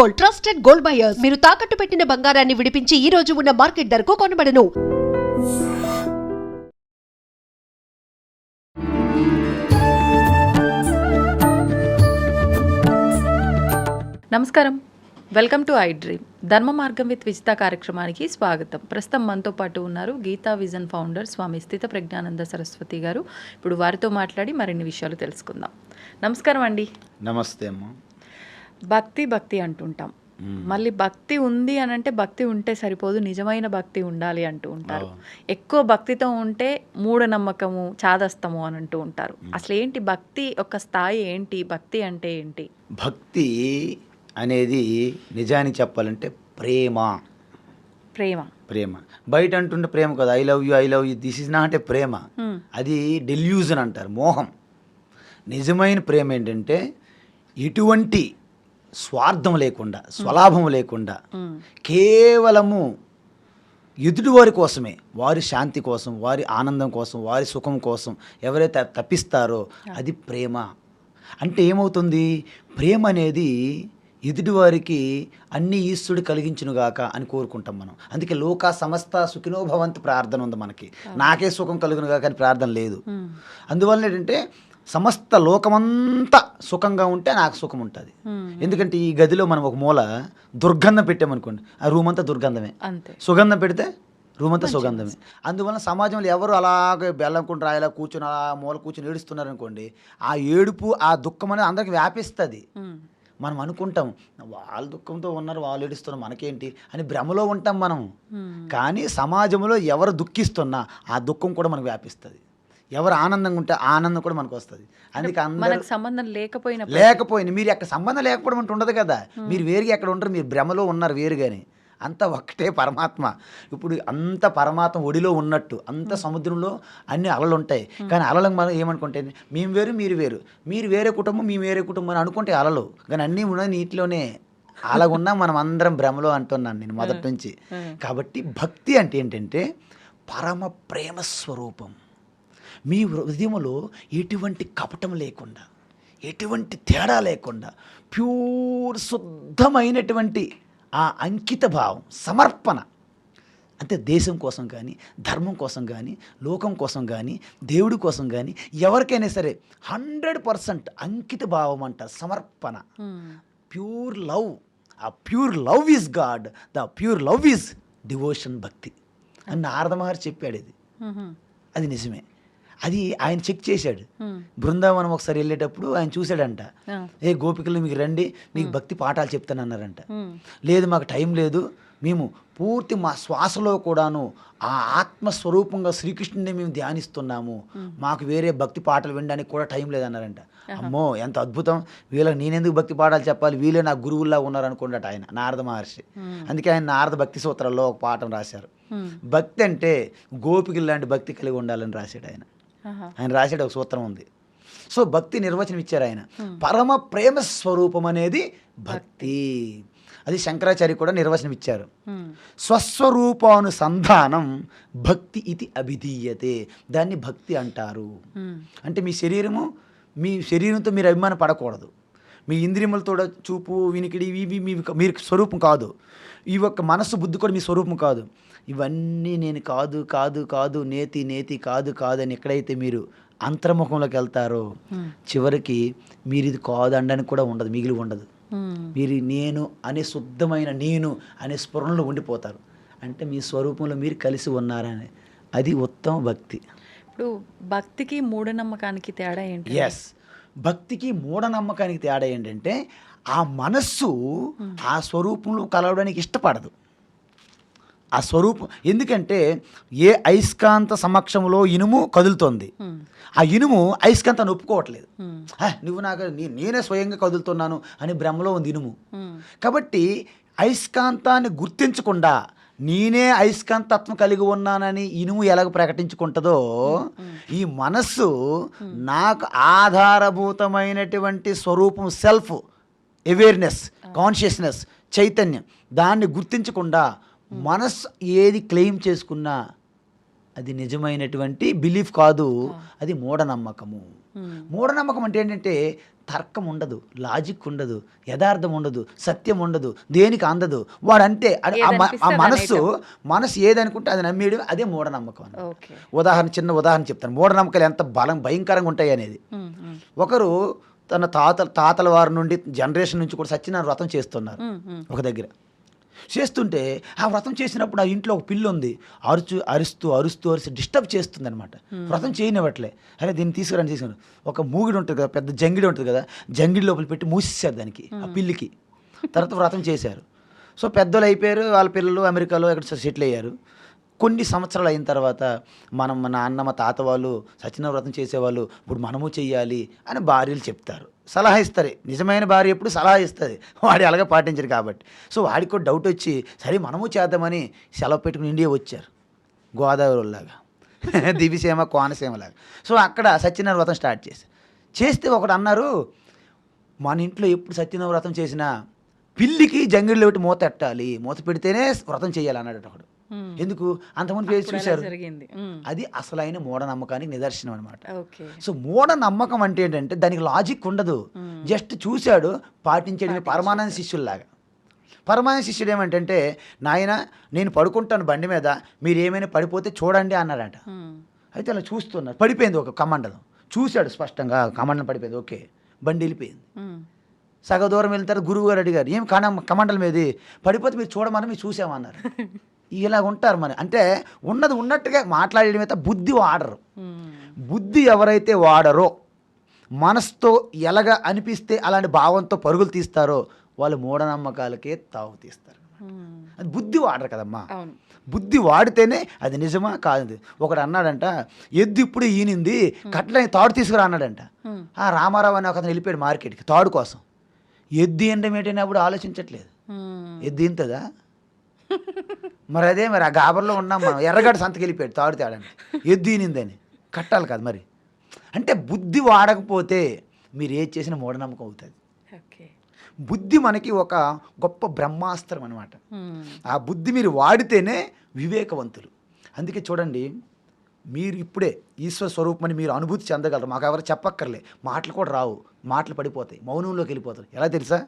Gold, trusted gold buyers. మీరు తాకట్టు పెట్టిన బంగారాన్ని విడిపించి ఈ రోజు ఉన్న మార్కెట్ ధరకు కొనబడను. నమస్కారం, వెల్కమ్ టు ఐ డ్రీమ్. ధర్మ మార్గం విత్ విజిత కార్యక్రమానికి స్వాగతం. ప్రస్తుతం మనతో పాటు ఉన్నారు గీతా విజన్ ఫౌండర్ స్వామి స్థిత ప్రజ్ఞానంద సరస్వతి గారు. ఇప్పుడు వారితో మాట్లాడి మరిన్ని విషయాలు తెలుసుకుందాం. నమస్కారం అండి. నమస్తే అమ్మ. భక్తి అంటుంటాం. మళ్ళీ భక్తి ఉంది అని అంటే భక్తి ఉంటే సరిపోదు, నిజమైన భక్తి ఉండాలి అంటూ ఉంటారు. ఎక్కువ భక్తితో ఉంటే మూఢనమ్మకము, చాదస్తము అని అంటూ ఉంటారు. అసలు ఏంటి భక్తి ఒక స్థాయి ఏంటి? భక్తి అంటే ఏంటి? భక్తి అనేది నిజానికి చెప్పాలంటే ప్రేమ. బయట అంటుంటే ప్రేమ కదా, I love you this is not a ప్రేమ. అది డెల్యూజన్ అంటారు, మోహం. నిజమైన ప్రేమ ఏంటంటే ఎటువంటి స్వార్థం లేకుండా, స్వలాభం లేకుండా, కేవలము ఎదుటివారి కోసమే, వారి శాంతి కోసం, వారి ఆనందం కోసం, వారి సుఖం కోసం ఎవరైతే తప్పిస్తారో అది ప్రేమ. అంటే ఏమవుతుంది, ప్రేమ అనేది ఎదుటివారికి అన్ని ఈశ్వరుడు కలిగించునుగాక అని కోరుకుంటాం మనం. అందుకే లోక సమస్త సుఖినో భవంతు ప్రార్థన ఉంది మనకి. నాకే సుఖం కలుగునుగాక అని ప్రార్థన లేదు. అందువల్ల ఏంటంటే సమస్త లోకమంతా సుఖంగా ఉంటే నాకు సుఖం ఉంటుంది. ఎందుకంటే ఈ గదిలో మనం ఒక మూల దుర్గంధం పెట్టామనుకోండి, ఆ రూమ్ అంతా దుర్గంధమే. సుగంధం పెడితే రూమ్ అంతా సుగంధమే. అందువల్ల సమాజంలో ఎవరు అలాగే బెల్లంకుండా రాయలా కూర్చొని అలా మూల కూర్చొని ఏడుస్తున్నారనుకోండి, ఆ ఏడుపు, ఆ దుఃఖం అనేది అందరికి వ్యాపిస్తుంది. మనం అనుకుంటాం వాళ్ళ దుఃఖంతో ఉన్నారు, వాళ్ళు ఏడుస్తున్నారు, మనకేంటి అని భ్రమలో ఉంటాం మనం. కానీ సమాజంలో ఎవరు దుఃఖిస్తున్నా ఆ దుఃఖం కూడా మనకు వ్యాపిస్తుంది. ఎవరు ఆనందంగా ఉంటే ఆనందం కూడా మనకు వస్తుంది. అందుకే అందరూ సంబంధం లేకపోయినా మీరు ఎక్కడ సంబంధం లేకపోవడం అంటే ఉండదు కదా. మీరు వేరుగా ఎక్కడ ఉంటారు, మీరు భ్రమలో ఉన్నారు వేరుగానే. అంతా ఒక్కటే పరమాత్మ. ఇప్పుడు అంత పరమాత్మ ఒడిలో ఉన్నట్టు అంత సముద్రంలో అన్ని అలలు ఉంటాయి. కానీ అలలకు మనం ఏమనుకుంటే మేము వేరు మీరు వేరు, మీరు వేరే కుటుంబం మేము వేరే కుటుంబం అని అనుకుంటే అలలు, కానీ అన్నీ ఉన్నది నీటిలోనే. అలాగున్నా మనం అందరం భ్రమలో అంటున్నాను నేను మొదటి నుంచి. కాబట్టి భక్తి అంటే ఏంటంటే పరమ ప్రేమ స్వరూపం. మీ హృదయంలో ఎటువంటి కపటం లేకుండా, ఎటువంటి తేడా లేకుండా, ప్యూర్ శుద్ధమైనటువంటి ఆ అంకిత భావం, సమర్పణ. అంటే దేశం కోసం కానీ, ధర్మం కోసం కానీ, లోకం కోసం కానీ, దేవుడి కోసం కానీ, ఎవరికైనా సరే 100% అంకిత భావం అంట, సమర్పణ. Pure love. ఆ pure love is God, the pure love is devotion, భక్తి అని నారద మహర్షి చెప్పాడు. ఇది అది నిజమే. అది ఆయన చెక్ చేశాడు. బృందావనం ఒకసారి వెళ్ళేటప్పుడు ఆయన చూశాడంట, ఏ గోపికలు మీకు రండి, మీకు భక్తి పాఠాలు చెప్తానన్నారంట. లేదు మాకు టైం లేదు, మేము పూర్తి మా శ్వాసలో కూడాను ఆ ఆత్మస్వరూపంగా శ్రీకృష్ణుని మేము ధ్యానిస్తున్నాము, మాకు వేరే భక్తి పాటలు వినడానికి కూడా టైం లేదన్నారంట. అమ్మో ఎంత అద్భుతం, వీళ్ళకి నేనెందుకు భక్తి పాఠాలు చెప్పాలి, వీళ్ళే నా గురువుల్లా ఉన్నారు అనుకున్నట్టు ఆయన నారద మహర్షి. అందుకే ఆయన నారద భక్తి సూత్రాల్లో ఒక పాఠం రాశారు. భక్తి అంటే గోపికలు లాంటి భక్తి కలిగి ఉండాలని రాశాడు ఆయన. ఆయన రాసాడు ఒక సూత్రం ఉంది. సో భక్తి నిర్వచనం ఇచ్చారు ఆయన. పరమ ప్రేమ స్వరూపం అనేది భక్తి. అది శంకరాచార్య కూడా నిర్వచనం ఇచ్చారు. స్వస్వరూపానుసంధానం భక్తి ఇది అభిధీయతే. దాన్ని భక్తి అంటారు. అంటే మీ శరీరంతో మీరు అభిమానం పడకూడదు. మీ ఇంద్రియములతో చూపు, వినికిడి ఇవి మీరు స్వరూపం కాదు. ఈ ఒక్క మనస్సు, బుద్ధి కూడా మీ స్వరూపం కాదు. ఇవన్నీ నేను కాదు కాదు కాదు, నేతి కాదు కాదు అని ఎక్కడైతే మీరు అంతర్ముఖంలోకి వెళ్తారో చివరికి మీరు ఇది కాదు అనడానికి కూడా ఉండదు, మిగిలి ఉండదు. మీరు నేను అనే శుద్ధమైన నేను అనే స్ఫురణలో ఉండిపోతారు. అంటే మీ స్వరూపంలో మీరు కలిసి ఉన్నారని, అది ఉత్తమ భక్తి. ఇప్పుడు భక్తికి మూఢనమ్మకానికి తేడా ఏంటి? ఎస్, భక్తికి మూఢనమ్మకానికి తేడా ఏంటంటే ఆ మనస్సు ఆ స్వరూపంలో కలవడానికి ఇష్టపడదు. ఆ స్వరూపం ఎందుకంటే ఏ అయస్కాంత సమక్షంలో ఇనుము కదులుతోంది, ఆ ఇనుము అయస్కాంతాన్ని ఒప్పుకోవట్లేదు. నువ్వు నాకు నేనే స్వయంగా కదులుతున్నాను అని భ్రమలో ఉంది ఇనుము. కాబట్టి అయస్కాంతాన్ని గుర్తించకుండా నేనే అయస్కాంతత్వం కలిగి ఉన్నానని ఇనుము ఎలాగ ప్రకటించుకుంటుందో, ఈ మనస్సు నాకు ఆధారభూతమైనటువంటి స్వరూపం, సెల్ఫ్ అవేర్నెస్, కాన్షియస్నెస్, చైతన్యం, దాన్ని గుర్తించకుండా మనస్సు ఏది క్లెయిమ్ చేసుకున్నా అది నిజమైనటువంటి బిలీఫ్ కాదు, అది మూఢనమ్మకము. మూఢనమ్మకం అంటే ఏంటంటే తర్కం ఉండదు, లాజిక్ ఉండదు, యథార్థం ఉండదు, సత్యం ఉండదు, దేనికి అందదు. వాడంటే ఆ మనసు ఏదనుకుంటే అది నమ్మేయడం, అదే మూఢనమ్మకం. చిన్న ఉదాహరణ చెప్తాను, మూఢనమ్మకాలు ఎంత భయంకరంగా ఉంటాయి అనేది. ఒకరు తన తాతల వారి నుండి జనరేషన్ నుంచి కూడా సత్యనారాయణ వ్రతం చేస్తున్నారు ఒక దగ్గర. చేస్తుంటే ఆ వ్రతం చేసినప్పుడు ఆ ఇంట్లో ఒక పిల్లి ఉంది, అరుస్తూ డిస్టర్బ్ చేస్తుంది అనమాట. వ్రతం చేయనివ్వట్లే. అరే దీన్ని తీసుకుని ఒక మూగిడి ఉంటుంది కదా, పెద్ద జంగిడి ఉంటుంది కదా, జంగిడి లోపల పెట్టి మూసేశారు దానికి, ఆ పిల్లికి. తర్వాత వ్రతం చేశారు. సో పెద్దలు అయిపోయారు, వాళ్ళ పిల్లలు అమెరికాలో ఎక్కడ సెటిల్ అయ్యారు. కొన్ని సంవత్సరాలు అయిన తర్వాత మా నాన్న మా తాత వాళ్ళు సత్యనారాయణ వ్రతం చేసేవాళ్ళు, ఇప్పుడు మనము చెయ్యాలి అని భార్యలు చెప్తారు, సలహా ఇస్తారు. నిజమైన భార్య ఎప్పుడు సలహా ఇస్తుంది, వాడు అలాగే పాటించరు కాబట్టి. సో వాడికి కూడా డౌట్ వచ్చి సరే మనము చేద్దామని సెలవు పెట్టుకుని ఇండియా వచ్చారు, గోదావరిలాగా దివిసీమ కోనసీమలాగా. సో అక్కడ సత్యనారాయణ వ్రతం స్టార్ట్ చేస్తే ఒకడు అన్నారు, మన ఇంట్లో ఎప్పుడు సత్యనారాయణ వ్రతం చేసినా పిల్లికి జంగిడిలో పెట్టి మూత పెట్టాలి, మూత పెడితేనే వ్రతం చేయాలి అన్నాడు ఒకడు. ఎందుకు? అంతకుముందు చూశారు. అది అసలైన మూఢనమ్మకానికి నిదర్శనం అనమాట. సో మూఢనమ్మకం అంటే ఏంటంటే దానికి లాజిక్ ఉండదు, జస్ట్ చూశాడు పాటించడమే. పరమానంద శిష్యుల్లాగా. పరమానంద శిష్యుడు ఏమంటే, నాయన నేను పడుకుంటాను బండి మీద, మీరు ఏమైనా పడిపోతే చూడండి అన్నాడట. అయితే అలా చూస్తున్నారు, పడిపోయింది ఒక కమండలం, చూశాడు స్పష్టంగా కమండలం పడిపోయింది. ఓకే, బండి వెళ్ళిపోయింది. సగ దూరం వెళ్ళిన తర్వాత గురువు గారు అడిగారు, ఏం కమండలం ఏది, పడిపోతే మీరు చూడమని మీరు చూసామన్నారు. ఇలాగ ఉంటారు మరి. అంటే ఉన్నది ఉన్నట్టుగా మాట్లాడడం అయితే బుద్ధి వాడరు. బుద్ధి ఎవరైతే వాడరో, మనసుతో ఎలాగ అనిపిస్తే అలాంటి భావంతో పరుగులు తీస్తారో వాళ్ళు మూఢనమ్మకాలకే తావు తీస్తారు. అది బుద్ధి వాడరు కదమ్మా. బుద్ధి వాడితేనే అది నిజమా కాదు. ఒకడు అన్నాడంట, ఎద్దు ఇప్పుడు ఈనింది, కట్లని తాడు తీసుకురా అన్నాడంట. ఆ రామారావు అని ఒక అతను వెళ్ళిపోయాడు మార్కెట్కి తాడు కోసం. ఎద్దు ఏంటం ఏంటనేప్పుడు ఆలోచించట్లేదు, ఎద్దు ఇంతదా మరి, అదే మరి ఆ గాబర్లో ఉన్నాం మనం. ఎర్రగడ్డ సంతకి వెళ్ళిపోయాడు తాడు తేడండి, ఎద్దు ఈనిందని కట్టాలి కదా మరి. అంటే బుద్ధి వాడకపోతే మీరు ఏది చేసినా మూఢనమ్మకం అవుతుంది. బుద్ధి మనకి ఒక గొప్ప బ్రహ్మాస్త్రం అనమాట. ఆ బుద్ధి మీరు వాడితేనే వివేకవంతులు. అందుకే చూడండి, మీరు ఇప్పుడే ఈశ్వర స్వరూపమని మీరు అనుభూతి చెందగలరు. మాకు ఎవరు చెప్పక్కర్లే, మాటలు కూడా రావు, మాటలు పడిపోతాయి, మౌనంలోకి వెళ్ళిపోతారు. ఎలా తెలుసా?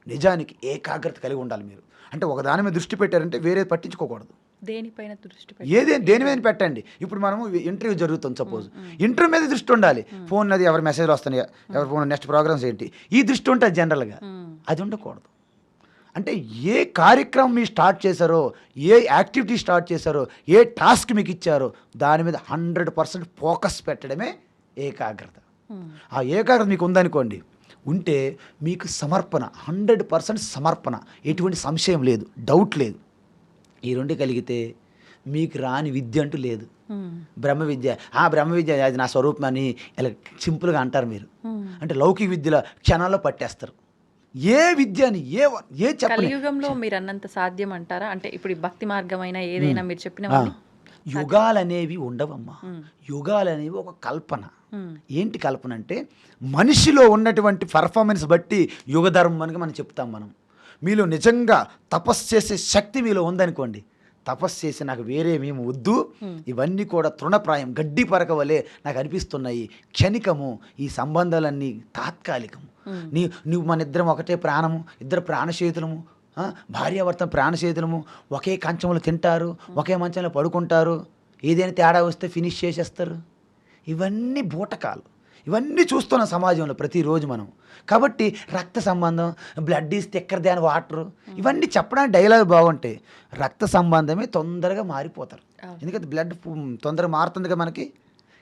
నిజానికి ఏకాగ్రత కలిగి ఉండాలి మీరు. అంటే ఒక దాని మీద దృష్టి పెట్టారంటే వేరే పట్టించుకోకూడదు. దేనిపైన దృష్టి దేని మీద పెట్టండి. ఇప్పుడు మనము ఇంటర్వ్యూ జరుగుతుంది సపోజ్, ఇంటర్వ్యూ మీద దృష్టి ఉండాలి. ఫోన్ అది ఎవరి మెసేజ్లు వస్తున్నాయా, ఎవరి ఫోన్ నెక్స్ట్ ప్రోగ్రామ్స్ ఏంటి, ఈ దృష్టి ఉంటుంది జనరల్గా. అది ఉండకూడదు. అంటే ఏ కార్యక్రమం మీరు స్టార్ట్ చేశారో, ఏ యాక్టివిటీ స్టార్ట్ చేశారో, ఏ టాస్క్ మీకు ఇచ్చారో దాని మీద 100% ఫోకస్ పెట్టడమే ఏకాగ్రత. ఆ ఏకాగ్రత మీకు ఉందనుకోండి, ఉంటే మీకు సమర్పణ 100% సమర్పణ, ఎటువంటి సంశయం లేదు, డౌట్ లేదు. ఈ రెండు కలిగితే మీకు రాని విద్య అంటూ లేదు. బ్రహ్మ విద్య అది నా స్వరూపం అని ఇలా సింపుల్గా అంటారు మీరు. అంటే లౌకిక విద్యలో క్షణాల్లో పట్టేస్తారు. ఏ విద్య అని ఏ కలియుగంలో మీరు అన్నంత సాధ్యం అంటారా? అంటే ఇప్పుడు భక్తి మార్గమైన ఏదైనా మీరు చెప్పిన యుగాలనేవి ఉండవమ్మా. యుగాలనేవి ఒక కల్పన. ఏంటి కల్పన అంటే మనిషిలో ఉన్నటువంటి పర్ఫార్మెన్స్ బట్టి యుగ ధర్మం అని మనం చెప్తాం. మీలో నిజంగా తపస్సు చేసే శక్తి మీలో ఉందనుకోండి, తపస్సు చేసి నాకు వేరే మేము వద్దు, ఇవన్నీ కూడా తృణప్రాయం, గడ్డి పరక వలె నాకు అనిపిస్తున్నాయి, క్షణికము, ఈ సంబంధాలన్నీ తాత్కాలికము. నువ్వు మన ఇద్దరం ఒకటే ప్రాణము, ఇద్దరు ప్రాణచేతులము, భార్యాభర్త ప్రాణచేతులము, ఒకే కంచంలో తింటారు, ఒకే మంచంలో పడుకుంటారు, ఏదైనా తేడా వస్తే ఫినిష్ చేసేస్తారు. ఇవన్నీ బూటకాలు. ఇవన్నీ చూస్తున్న సమాజంలో ప్రతిరోజు మనం. కాబట్టి రక్త సంబంధం, blood is thicker than water, ఇవన్నీ చెప్పడానికి డైలాగ్ బాగుంటాయి. రక్త సంబంధమే తొందరగా మారిపోతారు, ఎందుకంటే బ్లడ్ తొందరగా మారుతుంది కదా మనకి.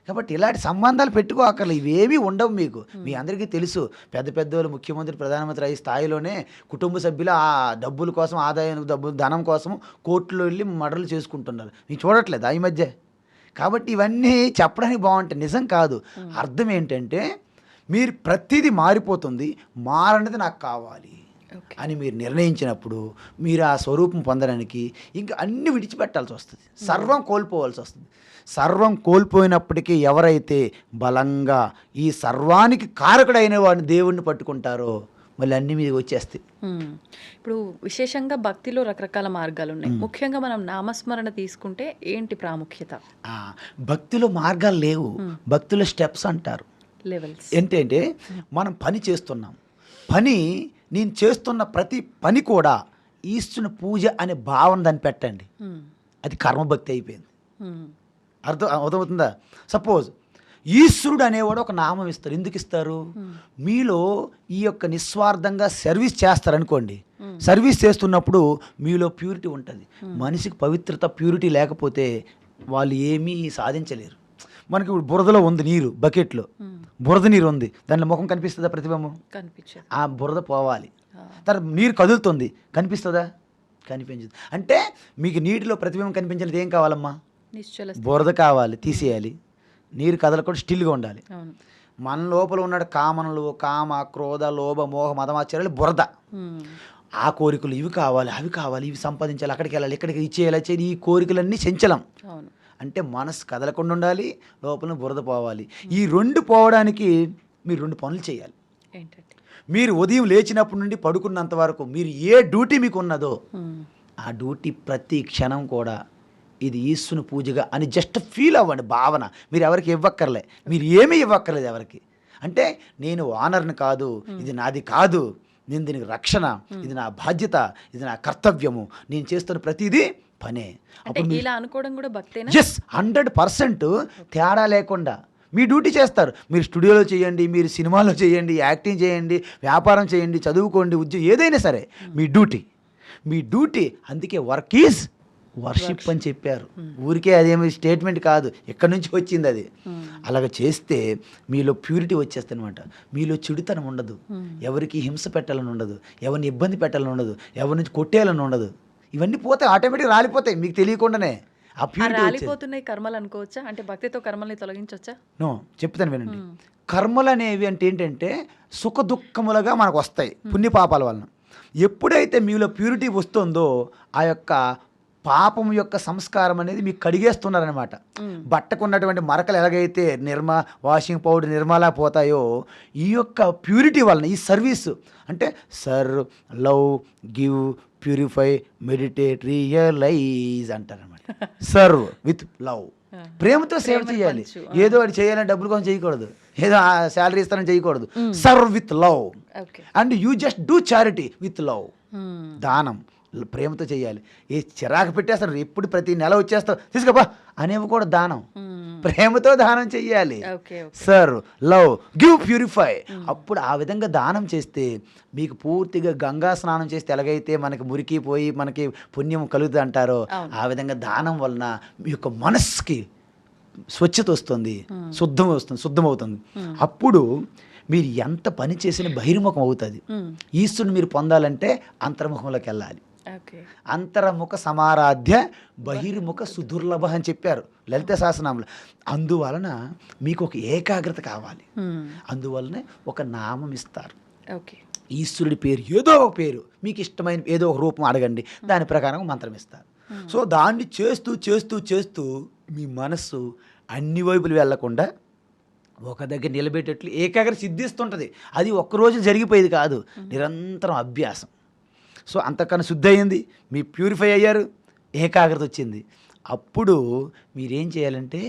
కాబట్టి ఇలాంటి సంబంధాలు పెట్టుకోకర్లేదు, ఇవేవి ఉండవు మీకు. మీ అందరికీ తెలుసు, పెద్ద పెద్దవాళ్ళు ముఖ్యమంత్రి ప్రధానమంత్రి అయ్యే స్థాయిలోనే కుటుంబ సభ్యులు ఆ డబ్బుల కోసం, ఆదాయం ధనం కోసం కోర్టులో వెళ్ళి మర్డర్లు చేసుకుంటున్నారు. మీకు చూడట్లేదు ఈ మధ్య. కాబట్టి ఇవన్నీ చెప్పడానికి బాగుంటాయి, నిజం కాదు. అర్థం ఏంటంటే మీరు ప్రతిదీ మారిపోతుంది, మారనేది నాకు కావాలి అని మీరు నిర్ణయించినప్పుడు మీరు ఆ స్వరూపం పొందడానికి ఇంకా అన్ని విడిచిపెట్టాల్సి వస్తుంది, సర్వం కోల్పోవాల్సి వస్తుంది. సర్వం కోల్పోయినప్పటికీ ఎవరైతే బలంగా ఈ సర్వానికి కారకుడైన వాడిని దేవుణ్ణి పట్టుకుంటారో మళ్ళీ అన్నీ మీద వచ్చేస్తాయి. ఇప్పుడు విశేషంగా భక్తిలో రకరకాల మార్గాలు ఉన్నాయి. ముఖ్యంగా మనం నామస్మరణ తీసుకుంటే ఏంటి ప్రాముఖ్యత? భక్తిలో మార్గాలు లేవు, భక్తిలో స్టెప్స్ అంటారు. లెవెల్స్ ఏంటంటే మనం పని చేస్తున్నాం, నేను చేస్తున్న ప్రతి పని కూడా ఈశ్వరుని పూజ అనే భావన దాన్ని పెట్టండి, అది కర్మభక్తి అయిపోయింది. అర్థమవుతుందా? సపోజ్ ఈశ్వరుడు అనేవాడు ఒక నామం ఇస్తారు. ఎందుకు ఇస్తారు? మీలో ఈ యొక్క నిస్వార్థంగా సర్వీస్ చేస్తారనుకోండి, సర్వీస్ చేస్తున్నప్పుడు మీలో ప్యూరిటీ ఉంటుంది. మనిషికి పవిత్రత ప్యూరిటీ లేకపోతే వాళ్ళు ఏమీ సాధించలేరు. మనకి ఇప్పుడు బురదలో ఉంది నీరు, బకెట్లో బురద నీరు ఉంది, దాంట్లో ముఖం కనిపిస్తుందా? ప్రతిబింబం కనిపించదు. ఆ బురద పోవాలి, తర్వాత నీరు కదులుతుంది, కనిపిస్తుందా? కనిపించదు. అంటే మీకు నీటిలో ప్రతిబింబం కనిపించేది ఏం కావాలమ్మా? బురద కావాలి, తీసేయాలి. నీరు కదలకుండా స్టిల్గా ఉండాలి. మన లోపల ఉన్నాడు కామనలు, కామ, క్రోధ, లోభ, మోహ, మదమాచర్యాలు, బురద. ఆ కోరికలు ఇవి కావాలి, అవి కావాలి, ఇవి సంపాదించాలి, అక్కడికి వెళ్ళాలి, ఇక్కడికి ఇచ్చేయాలి, ఈ కోరికలన్నీ చంచలం. అంటే మనసు కదలకుండా ఉండాలి, లోపల బురద పోవాలి. ఈ రెండు పోవడానికి మీరు రెండు పనులు చేయాలి. మీరు ఉదయం లేచినప్పటి నుండి పడుకున్నంత వరకు మీరు ఏ డ్యూటీ మీకు ఉన్నదో ఆ డ్యూటీ ప్రతి క్షణం కూడా ఇది ఈశ్వరుని పూజగా అని జస్ట్ ఫీల్ అవ్వండి. భావన మీరు ఎవరికి ఇవ్వక్కర్లే, మీరు ఏమీ ఇవ్వక్కర్లేదు ఎవరికి. అంటే నేను ఓనర్ని కాదు, ఇది నాది కాదు, నేను దీనికి రక్షణ, ఇది నా బాధ్యత, ఇది నా కర్తవ్యము, నేను చేస్తున్న ప్రతిదీ పనే. అప్పుడు ఇలా అనుకోవడం కూడా భక్తేనా? ఎస్, 100% తేడా లేకుండా మీ డ్యూటీ చేస్తారు. మీరు స్టూడియోలో చేయండి, మీరు సినిమాలో చేయండి, యాక్టింగ్ చేయండి, వ్యాపారం చేయండి, చదువుకోండి, ఉద్యోగం ఏదైనా సరే మీ డ్యూటీ. అందుకే వర్క్ ఈజ్ వర్షిప్ అని చెప్పారు. ఊరికే అదేమి స్టేట్మెంట్ కాదు, ఎక్కడి నుంచి వచ్చింది అది. అలాగ చేస్తే మీలో ప్యూరిటీ వచ్చేస్తుంది అనమాట. మీలో చెడుతనం ఉండదు, ఎవరికి హింస పెట్టాలని ఉండదు, ఎవరిని ఇబ్బంది పెట్టాలని ఉండదు, ఎవరి నుంచి కొట్టేయాలని ఉండదు. ఇవన్నీ పోతాయి, ఆటోమేటిక్గా రాలిపోతాయి మీకు తెలియకుండానే. ఆ ప్యూరిటీ రాలిపోతున్నాయి కర్మలు అనుకోవచ్చా? అంటే భక్తితో కర్మల్ని తొలగించవచ్చా? నో, చెప్తాను వినండి. కర్మలు అనేవి అంటే ఏంటంటే సుఖ దుఃఖములుగా మనకు వస్తాయి పుణ్యపాపాల వలన. ఎప్పుడైతే మీలో ప్యూరిటీ వస్తుందో ఆ యొక్క పాపం యొక్క సంస్కారం అనేది మీకు కడిగేస్తున్నారనమాట. బట్టకున్నటువంటి మరకలు ఎలాగైతే వాషింగ్ పౌడర్ నిర్మలా పోతాయో, ఈ యొక్క ప్యూరిటీ వలన ఈ సర్వీసు అంటే serve, love, give, purify, meditate, realize అంటారనమాట. సర్వ్ విత్ లవ్, ప్రేమతో సేవ చేయాలి. ఏదో అది చేయాలని డబ్బులు కోసం చేయకూడదు, ఏదో శాలరీ ఇస్తానని చేయకూడదు. Serve with love and you just do charity with love. దానం ప్రేమతో చేయాలి. ఏ చిరాకు పెట్టేస్తారు, ఎప్పుడు ప్రతి నెల వచ్చేస్తావు తీసుకపో అనేవి కూడా దానం. ప్రేమతో దానం చెయ్యాలి. Serve, love, give, purify. అప్పుడు ఆ విధంగా దానం చేస్తే మీకు పూర్తిగా గంగా స్నానం చేస్తే ఎలాగైతే మనకి మురికి పోయి మనకి పుణ్యం కలుగుతుంది అంటారో, ఆ విధంగా దానం వలన మీ యొక్క మనస్సుకి స్వచ్ఛత వస్తుంది, శుద్ధమవుతుంది. అప్పుడు మీరు ఎంత పని చేసిన బహిర్ముఖం అవుతుంది. ఈశ్వరుని మీరు పొందాలంటే అంతర్ముఖంలోకి వెళ్ళాలి. అంతర్ముఖ సమారాధ్య బహిర్ముఖ సుదుర్లభ అని చెప్పారు లలిత సహస్రనామంలో. అందువలన మీకు ఒక ఏకాగ్రత కావాలి, అందువలన ఒక నామం ఇస్తారు. ఈశ్వరుడి పేరు ఏదో ఒక పేరు, మీకు ఇష్టమైన ఏదో ఒక రూపం అడగండి, దాని ప్రకారం మంత్రం ఇస్తారు. సో దాన్ని చేస్తూ చేస్తూ చేస్తూ మీ మనస్సు అన్ని వైపులు వెళ్లకుండా ఒక దగ్గర నిలబెట్టేట్లు ఏకాగ్రత సిద్ధిస్తుంటుంది. అది ఒక్కరోజు జరిగిపోయేది కాదు, నిరంతరం అభ్యాసం. సో అంతకన్నా శుద్ధి అయ్యింది, మీ ప్యూరిఫై అయ్యారు, ఏకాగ్రత వచ్చింది. అప్పుడు మీరేం చేయాలంటే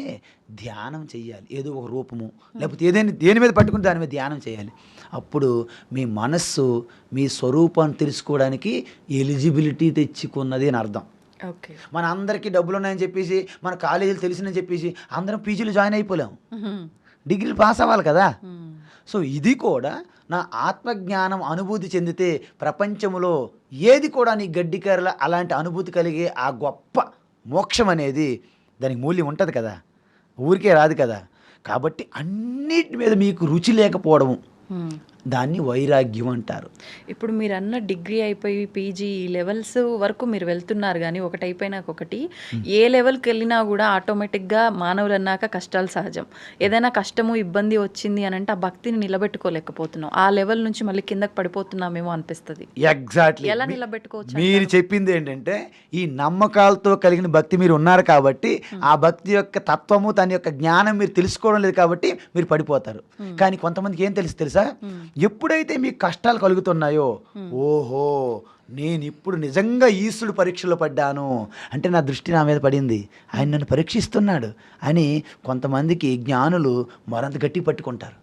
ధ్యానం చేయాలి. ఏదో ఒక రూపము లేకపోతే దేని మీద పట్టుకుని దాని మీద ధ్యానం చేయాలి. అప్పుడు మీ మనస్సు మీ స్వరూపాన్ని తెలుసుకోవడానికి ఎలిజిబిలిటీ తెచ్చుకున్నది అని అర్థం. మన అందరికీ డబ్బులు ఉన్నాయని చెప్పేసి, మన కాలేజీలు తెలిసిందని చెప్పేసి అందరం పీజీలు జాయిన్ అయిపోలేము, డిగ్రీలు పాస్ అవ్వాలి కదా. సో ఇది కూడా నా ఆత్మజ్ఞానం అనుభూతి చెందితే ప్రపంచంలో ఏది కూడా నీ గడ్డికారల అలాంటి అనుభూతి కలిగే ఆ గొప్ప మోక్షం అనేది దానికి మూల్యం ఉంటుంది కదా, ఊరికే రాదు కదా. కాబట్టి అన్నిటి మీద మీకు రుచి లేకపోవడము, దాన్ని వైరాగ్యం అంటారు. ఇప్పుడు మీరు అన్న డిగ్రీ అయిపోయి పీజీ లెవెల్స్ వరకు మీరు వెళ్తున్నారు, కానీ ఒకటి అయిపోయినాక ఒకటి ఏ లెవెల్కి వెళ్ళినా కూడా ఆటోమేటిక్గా మానవులు అన్నాక కష్టాలు సహజం. ఏదైనా కష్టము ఇబ్బంది వచ్చింది అని అంటే ఆ భక్తిని నిలబెట్టుకోలేకపోతున్నాం, ఆ లెవెల్ నుంచి మళ్ళీ కిందకి పడిపోతున్నామేమో అనిపిస్తుంది. ఎగ్జాక్ట్లీ, ఎలా నిలబెట్టుకోవచ్చు? మీరు చెప్పింది ఏంటంటే ఈ నమ్మకాలతో కలిగిన భక్తి మీరు ఉన్నారు కాబట్టి ఆ భక్తి యొక్క తత్వము దాని యొక్క జ్ఞానం మీరు తెలుసుకోవడం లేదు కాబట్టి మీరు పడిపోతారు. కానీ కొంతమందికి ఏం తెలుసా, ఎప్పుడైతే మీకు కష్టాలు కలుగుతున్నాయో, ఓహో నేను ఇప్పుడు నిజంగా ఈశ్వరుడు పరీక్షలో పడ్డాను అంటే నా దృష్టి నా మీద పడింది, ఆయన నన్ను పరీక్షిస్తున్నాడు అని కొంతమందికి జ్ఞానులు మరంత గట్టి పట్టుకుంటారు.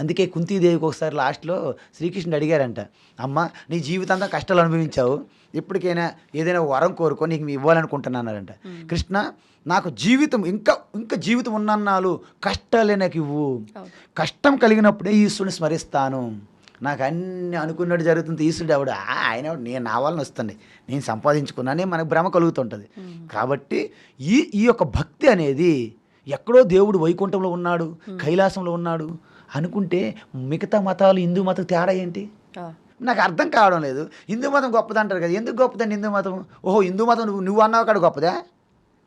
అందుకే కుంతీదేవికి ఒకసారి లాస్ట్లో శ్రీకృష్ణుడు అడిగారంట, అమ్మ నీ జీవితాంతా కష్టాలు అనుభవించావు, ఇప్పటికైనా ఏదైనా వరం కోరుకో, నీకు ఇవ్వాలనుకుంటున్నానంట. కృష్ణ నాకు జీవితం ఇంకా ఇంకా జీవితం ఉన్నన్నాళ్ళు కష్టాలే నాకు ఇవ్వు, కష్టం కలిగినప్పుడే ఈశ్వరుని స్మరిస్తాను, నాకు అన్ని అనుకున్నట్టు జరుగుతుంది, ఈశ్వరుడు ఎవడు ఆయన నేను నా వాళ్ళని వస్తుంది, నేను సంపాదించుకున్నానే మనకు భ్రమ కలుగుతుంటుంది. కాబట్టి ఈ యొక్క భక్తి అనేది ఎక్కడో దేవుడు వైకుంఠంలో ఉన్నాడు, కైలాసంలో ఉన్నాడు అనుకుంటే మిగతా మతాలు హిందూ మతం తేడా ఏంటి నాకు అర్థం కావడం లేదు. హిందూ మతం గొప్పది అంటారు కదా, ఎందుకు గొప్పదండి హిందూ మతం? ఓహో హిందూ మతం నువ్వు అన్నావు కాడ గొప్పదా?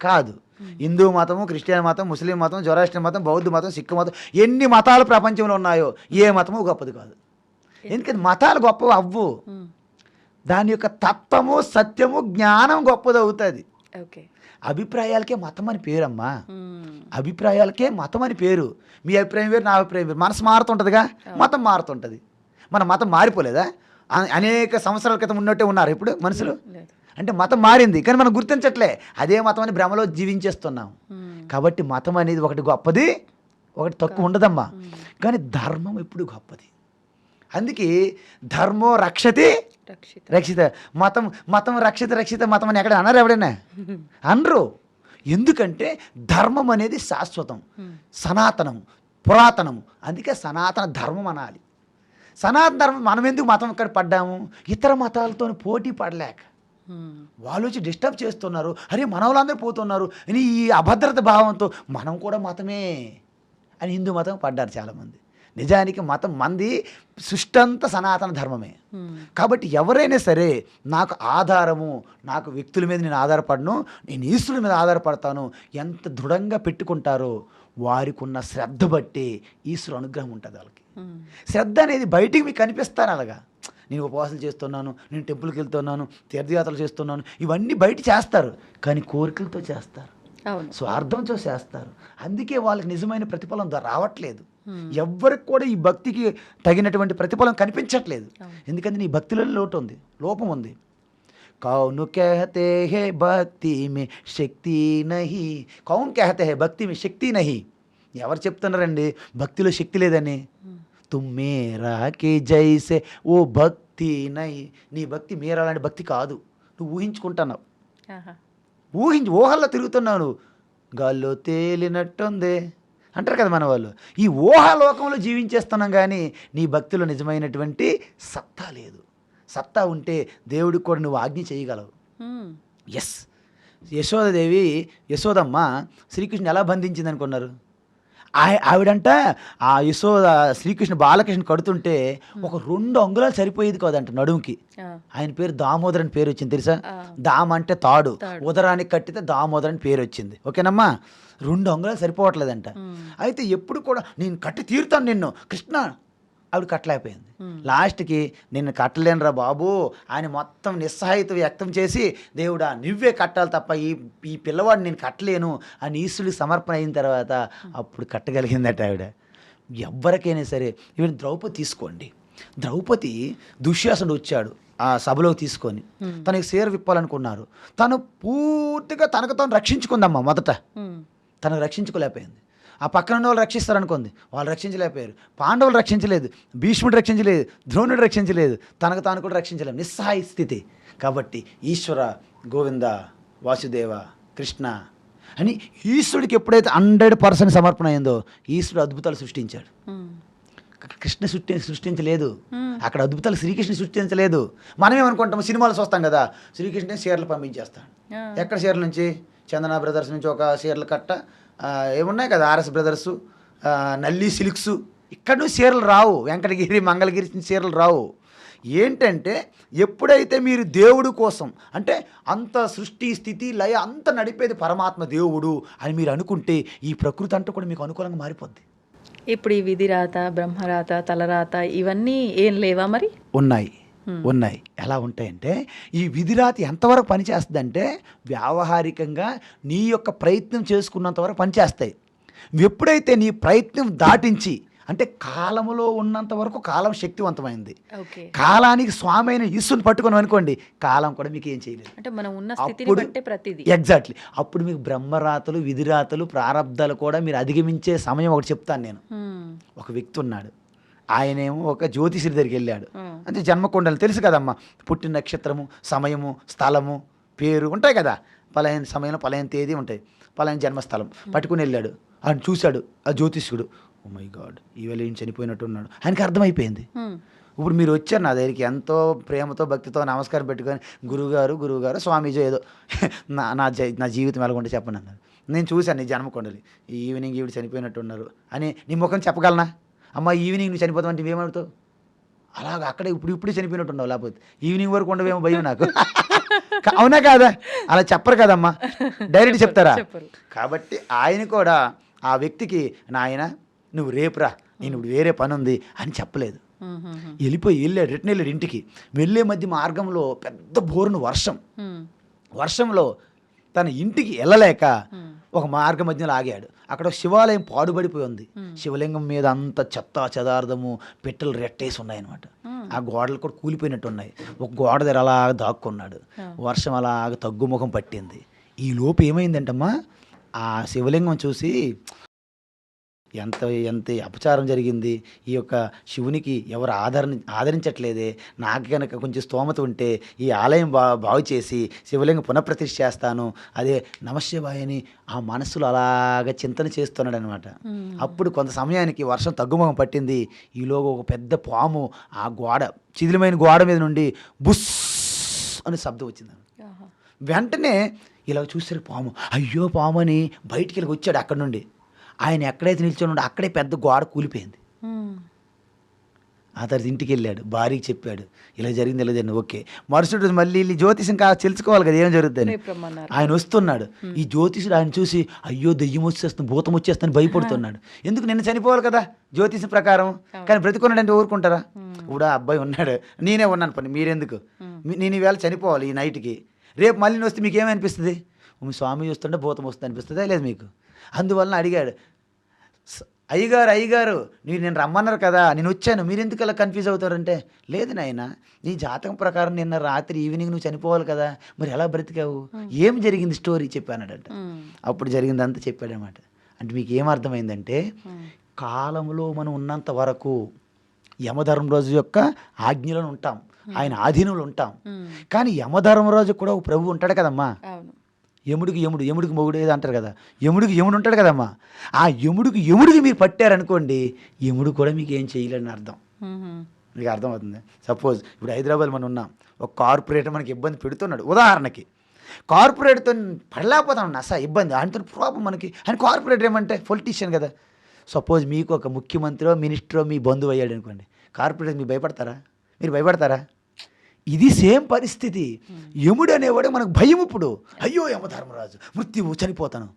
కాదు. హిందూ మతము, క్రిస్టియన్ మతం, ముస్లిం మతం, జొరాస్ట్రియన్ మతం, బౌద్ధ మతం, సిక్కు మతం, ఎన్ని మతాలు ప్రపంచంలో ఉన్నాయో ఏ మతము గొప్పది కాదు. ఎందుకంటే మతాలు గొప్పవి అవ్వు, దాని యొక్క తత్వము, సత్యము, జ్ఞానం గొప్పది అవుతుంది. అభిప్రాయాలకే మతం అని పేరమ్మా, అభిప్రాయాలకే మతం అని పేరు. మీ అభిప్రాయం వేరు, నా అభిప్రాయం వేరు, మనసు మారుతుంటుందిగా, మతం మారుతుంటుంది. మన మతం మారిపోలేదా? అనేక సంవత్సరాల క్రితం ఉన్నట్టే ఉన్నారు ఇప్పుడు మనుషులు. అంటే మతం మారింది కానీ మనం గుర్తించట్లే, అదే మతం అని భ్రమలో జీవించేస్తున్నాం. కాబట్టి మతం అనేది ఒకటి గొప్పది, ఒకటి తక్కువ ఉండదమ్మా. కానీ ధర్మం ఎప్పుడు గొప్పది. అందుకే ధర్మో రక్షతి రక్షిత, మతం మతం రక్షిత మతం అని ఎక్కడ అన్నారు? ఎవడైనా అనరు. ఎందుకంటే ధర్మం అనేది శాశ్వతం, సనాతనం, పురాతనం. అందుకే సనాతన ధర్మం అనాలి. సనాతన ధర్మం. మనం ఎందుకు మతం ఇక్కడ పడ్డాము? ఇతర మతాలతో పోటీ పడలేక వాళ్ళు వచ్చి డిస్టర్బ్ చేస్తున్నారు, అరే మన వాళ్ళందరూ పోతున్నారు అని ఈ అభద్రత భావంతో మనం కూడా మతమే అని హిందూ మతం పడ్డారు చాలామంది. నిజానికి మతం మంది సృష్టి అంతా సనాతన ధర్మమే. కాబట్టి ఎవరైనా సరే నాకు ఆధారము, నాకు వ్యక్తుల మీద నేను ఆధారపడను, నేను ఈశ్వరుడి మీద ఆధారపడతాను ఎంత దృఢంగా పెట్టుకుంటారో వారికి ఉన్న శ్రద్ధ బట్టి ఈశ్వరు అనుగ్రహం ఉంటుంది వాళ్ళకి. శ్రద్ధ అనేది బయటికి మీకు కనిపిస్తారు. అలాగా నేను ఉపవాసాలు చేస్తున్నాను, నేను టెంపుల్కి వెళ్తున్నాను, తీర్థయాత్రలు చేస్తున్నాను, ఇవన్నీ బయట చేస్తారు కానీ కోరికలతో చేస్తారు, స్వార్థంతో చేస్తారు. అందుకే వాళ్ళకి నిజమైన ప్రతిఫలం రావట్లేదు. ఎవ్వరికి కూడా ఈ భక్తికి తగినటువంటి ప్రతిఫలం కనిపించట్లేదు. ఎందుకంటే నీ భక్తిలో లోటు ఉంది, లోపం ఉంది. కౌను కహతే హే భక్తి మే శక్తి నహి, కౌన్ కహతే హే భక్తి మే శక్తి నహి. ఎవరు చెప్తున్నారండి భక్తిలో శక్తి లేదని? తుమ్ మేరా కే జైసే ఓ భక్తి నహి. నీ భక్తి మేరా లాంటి భక్తి కాదు, నువ్వు ఊహించుకుంటున్నావు, ఊహల్లో తిరుగుతున్నావు, నువ్వు గాల్లో తేలినట్టుందే అంటారు కదా మన వాళ్ళు. ఈ ఊహాలోకంలో జీవించేస్తున్నాం కానీ నీ భక్తిలో నిజమైనటువంటి సత్తా లేదు. సత్తా ఉంటే దేవుడికి కూడా నువ్వు ఆజ్ఞ చేయగలవు. ఎస్, యశోదమ్మ శ్రీకృష్ణుని ఎలా బంధించింది అనుకున్నారు? ఆవిడంట ఆ యశోద శ్రీకృష్ణ బాలకృష్ణ కడుతుంటే ఒక 2 అంగుళాలు సరిపోయేది కాదంట నడుముకి. ఆయన పేరు దామోదర్ అని పేరు వచ్చింది తెలుసా? దామ అంటే తాడు, ఉదరానికి కట్టితే దామోదర్ అని పేరు వచ్చింది. ఓకేనమ్మా? 2 అంగుళాలు సరిపోవట్లేదంట. అయితే ఎప్పుడు కూడా నేను కట్టి తీరుతాను నిన్ను కృష్ణ, ఆవిడ కట్టలేకపోయింది. లాస్ట్కి నిన్ను కట్టలేనురా బాబు ఆయన మొత్తం నిస్సహాయత వ్యక్తం చేసి, దేవుడా నువ్వే కట్టాలి తప్ప ఈ పిల్లవాడిని నేను కట్టలేను అని ఈశ్వరుడికి సమర్పణ అయిన తర్వాత అప్పుడు కట్టగలిగిందట ఆవిడ. ఎవరికైనా సరే ఈవిడ ద్రౌపది తీసుకోండి. ద్రౌపది దుశ్శాసనుడు వచ్చాడు ఆ సభలోకి తీసుకొని తనకి చీర విప్పాలనుకున్నారు. తను పూర్తిగా తనకు తాను రక్షించుకుందమ్మా. మొదట తనకు రక్షించుకోలేకపోయింది. ఆ పక్కన ఉన్న వాళ్ళు రక్షిస్తారనుకుంది, వాళ్ళు రక్షించలేకపోయారు. పాండవులు రక్షించలేదు, భీష్ముడు రక్షించలేదు, ద్రోణుడు రక్షించలేదు, తనకు తాను కూడా రక్షించలేదు, నిస్సహాయ స్థితి. కాబట్టి ఈశ్వర గోవింద వాసుదేవ కృష్ణ అని ఈశ్వరుడికి ఎప్పుడైతే 100% సమర్పణ అయిందో ఈశ్వరుడు అద్భుతాలు సృష్టించాడు. కృష్ణ సృష్టించలేదు అక్కడ, అద్భుతాలు శ్రీకృష్ణ సృష్టించలేదు. మనమేమనుకుంటాము, సినిమాలు చూస్తాం కదా, శ్రీకృష్ణ చీరలు పంపించేస్తాడు. ఎక్కడ చీరల నుంచి? చందన బ్రదర్స్ నుంచి ఒక చీరలు కట్ట, ఏమున్నాయి కదా ఆర్ఎస్ బ్రదర్సు, నల్లి సిల్క్స్, ఇక్కడ నుంచి చీరలు రావు. వెంకటగిరి మంగళగిరి చీరలు రావు. ఏంటంటే ఎప్పుడైతే మీరు దేవుడు కోసం, అంటే అంత సృష్టి స్థితి లయ అంత నడిపేది పరమాత్మ దేవుడు అని మీరు అనుకుంటే ఈ ప్రకృతి అంతా కూడా మీకు అనుకూలంగా మారిపోద్ది. ఇప్పుడు ఈ విధిరాత, బ్రహ్మరాత, తలరాత ఇవన్నీ ఏం లేవా మరి? ఉన్నాయి. ఎలా ఉంటాయంటే ఈ విధిరాతి ఎంతవరకు పనిచేస్తుందంటే వ్యావహారికంగా నీ యొక్క ప్రయత్నం చేసుకున్నంత వరకు పనిచేస్తాయి. ఎప్పుడైతే నీ ప్రయత్నం దాటించి అంటే కాలములో ఉన్నంత వరకు కాలం శక్తివంతమైంది. ఓకే. కాలానికి స్వామి అయిన ఈశ్వరుని పట్టుకుని అనుకోండి, కాలం కూడా మీకు ఏం చేయలేదు. అంటే మనం ఉన్న స్థితిని అప్పుడు బట్టే ప్రతిదీ. ఎగ్జాక్ట్లీ అప్పుడు మీకు బ్రహ్మరాతలు, విధిరాతలు, ప్రారంధాలు కూడా మీరు అధిగమించే సమయం ఒకటి చెప్తాను నేను. ఒక వ్యక్తి ఉన్నాడు, ఆయనేమో ఒక జ్యోతిషుడి దగ్గరికి వెళ్ళాడు. అంటే జన్మకొండలు తెలుసు కదమ్మా, పుట్టిన నక్షత్రము, సమయము, స్థలము, పేరు ఉంటాయి కదా, పలాయన సమయంలో పలాయన తేదీ ఉంటాయి, పలాయన జన్మస్థలం పట్టుకుని వెళ్ళాడు. ఆయన చూశాడు ఆ జ్యోతిష్కుడు, ఓ మై గాడ్ ఈవేళ ఏం చనిపోయినట్టు ఉన్నాడు. ఆయనకి అర్థమైపోయింది. ఇప్పుడు మీరు వచ్చారు నా దగ్గరికి ఎంతో ప్రేమతో భక్తితో నమస్కారం పెట్టుకొని, గురువుగారు స్వామీజీ ఏదో నా జీవితం ఎలాగుంటే చెప్పండి అన్నారు. నేను చూశాను నీ జన్మకొండలి, ఈ ఈవినింగ్ ఈవిడ చనిపోయినట్టు ఉన్నారు అని నీ ముఖం చెప్పగలనా? అమ్మ ఈవినింగ్ నువ్వు చనిపోతావు అంటే ఏమవుతావు? అలాగ అక్కడే ఇప్పుడు చనిపోయినట్టు ఉండవు, లేకపోతే ఈవినింగ్ వరకు ఉండవేమో భయం నాకు. అవునా కాదా? అలా చెప్పరు కదమ్మా, డైరెక్ట్ చెప్తారా? కాబట్టి ఆయన కూడా ఆ వ్యక్తికి, నాయన నువ్వు రేపురా, నేను ఇప్పుడు వేరే పని ఉంది అని చెప్పలేదు. వెళ్ళాడు, రిటర్న్ వెళ్ళాడు ఇంటికి. వెళ్ళే మధ్య మార్గంలో పెద్ద బోరును వర్షంలో తన ఇంటికి వెళ్ళలేక ఒక మార్గ మధ్యలో ఆగాడు. అక్కడ శివాలయం పాడుబడిపోయి ఉంది. శివలింగం మీద అంత చెత్త చెదార్థము పెట్టెలు రెట్టేసి ఉన్నాయన్నమాట. ఆ గోడలు కూడా కూలిపోయినట్టు ఉన్నాయి. ఒక గోడ దగ్గర అలాగ దాక్కున్నాడు. వర్షం అలాగ తగ్గుముఖం పట్టింది. ఈ లోపు ఏమైందంటమ్మా, ఆ శివలింగం చూసి ఎంత ఎంత అపచారం జరిగింది, ఈ యొక్క శివునికి ఎవరు ఆదరించట్లేదే, నాకు కనుక కొంచెం స్తోమత ఉంటే ఈ ఆలయం బాగు చేసి శివలింగం పునఃప్రతిష్ఠ చేస్తాను, అదే నమశివాయని ఆ మనసులో అలాగ చింతన చేస్తున్నాడు అనమాట. అప్పుడు కొంత సమయానికి వర్షం తగ్గుముఖం పట్టింది. ఈలోగా ఒక పెద్ద పాము ఆ చిదిలమైన గోడ మీద నుండి బుస్ అని శబ్దం వచ్చింది. వెంటనే ఇలా చూసారు పాము, అయ్యో పాము అని బయటికి వెళ్ళి వచ్చాడు. అక్కడ నుండి ఆయన ఎక్కడైతే నిల్చొని ఉండే అక్కడే పెద్ద గోడ కూలిపోయింది. ఆ తర్వాత ఇంటికి వెళ్ళాడు, భార్యకి చెప్పాడు ఇలా జరిగింది, ఇలా జరిగింది. ఓకే, మరుసటి రోజు మళ్ళీ జ్యోతిషం తెలుసుకోవాలి కదా ఏం జరుగుతుందని. ఆయన వస్తున్నాడు, ఈ జ్యోతిషుడు ఆయన చూసి అయ్యో దెయ్యం వచ్చేస్తుంది, భూతం వచ్చేస్తుందని భయపడుతున్నాడు. ఎందుకు నిన్న చనిపోవాలి కదా జ్యోతిషం ప్రకారం, కానీ బ్రతికున్నాడంటే ఊరుకుంటారా? ఇప్పుడు ఆ అబ్బాయి ఉన్నాడు, నేనే ఉన్నాను పని, మీరెందుకు, నేను ఈవేళ చనిపోవాలి ఈ నైట్కి, రేపు మళ్ళీ వస్తే మీకు ఏమనిపిస్తుంది? మీ స్వామి చూస్తుంటే భూతం వస్తుంది అనిపిస్తుందా లేదు మీకు? అందువలన అడిగాడు, అయ్యగారు నేను రమ్మన్నారు కదా, నేను వచ్చాను, మీరు ఎందుకు అలా కన్ఫ్యూజ్ అవుతారంటే, లేదు నాయన నీ జాతకం ప్రకారం నిన్న రాత్రి ఈవినింగ్ నువ్వు చనిపోవాలి కదా, మరి ఎలా బ్రతికావు, ఏం జరిగింది స్టోరీ చెప్పానడంట. అప్పుడు జరిగిందంతా చెప్పాడనమాట. అంటే మీకు ఏమర్థమైందంటే, కాలంలో మనం ఉన్నంత వరకు యమధర్మరాజు యొక్క ఆజ్ఞలను ఉంటాం, ఆయన ఆధీనంలో ఉంటాం. కానీ యమధర్మరాజు కూడా ఒక ప్రభు ఉంటాడు కదమ్మా. యముడికి మొగుడు ఏదో అంటారు కదా, యముడు ఉంటాడు కదమ్మా. ఆ యముడికి మీరు పట్టారనుకోండి, యముడు కూడా మీకు ఏం చేయలేని అర్థం. మీకు అర్థమవుతుంది? సపోజ్ ఇప్పుడు హైదరాబాద్ మనం ఉన్నాం, ఒక కార్పొరేటర్ మనకి ఇబ్బంది పెడుతున్నాడు, ఉదాహరణకి కార్పొరేట్తో పడలేకపోతాం ఇబ్బంది, ఆయనతో ప్రాబ్లం మనకి. ఆయన కార్పొరేటర్ ఏమంటే పొలిటీషియన్ కదా. సపోజ్ మీకు ఒక ముఖ్యమంత్రో మినిస్టరో మీ బంధువు అయ్యాడు అనుకోండి, కార్పొరేటర్ మీరు భయపడతారా? ఇది సేమ్ పరిస్థితి. యముడు అనేవాడు మనకు భయం. ఇప్పుడు అయ్యో యమధర్మరాజు, మృత్యువు, చనిపోతాను.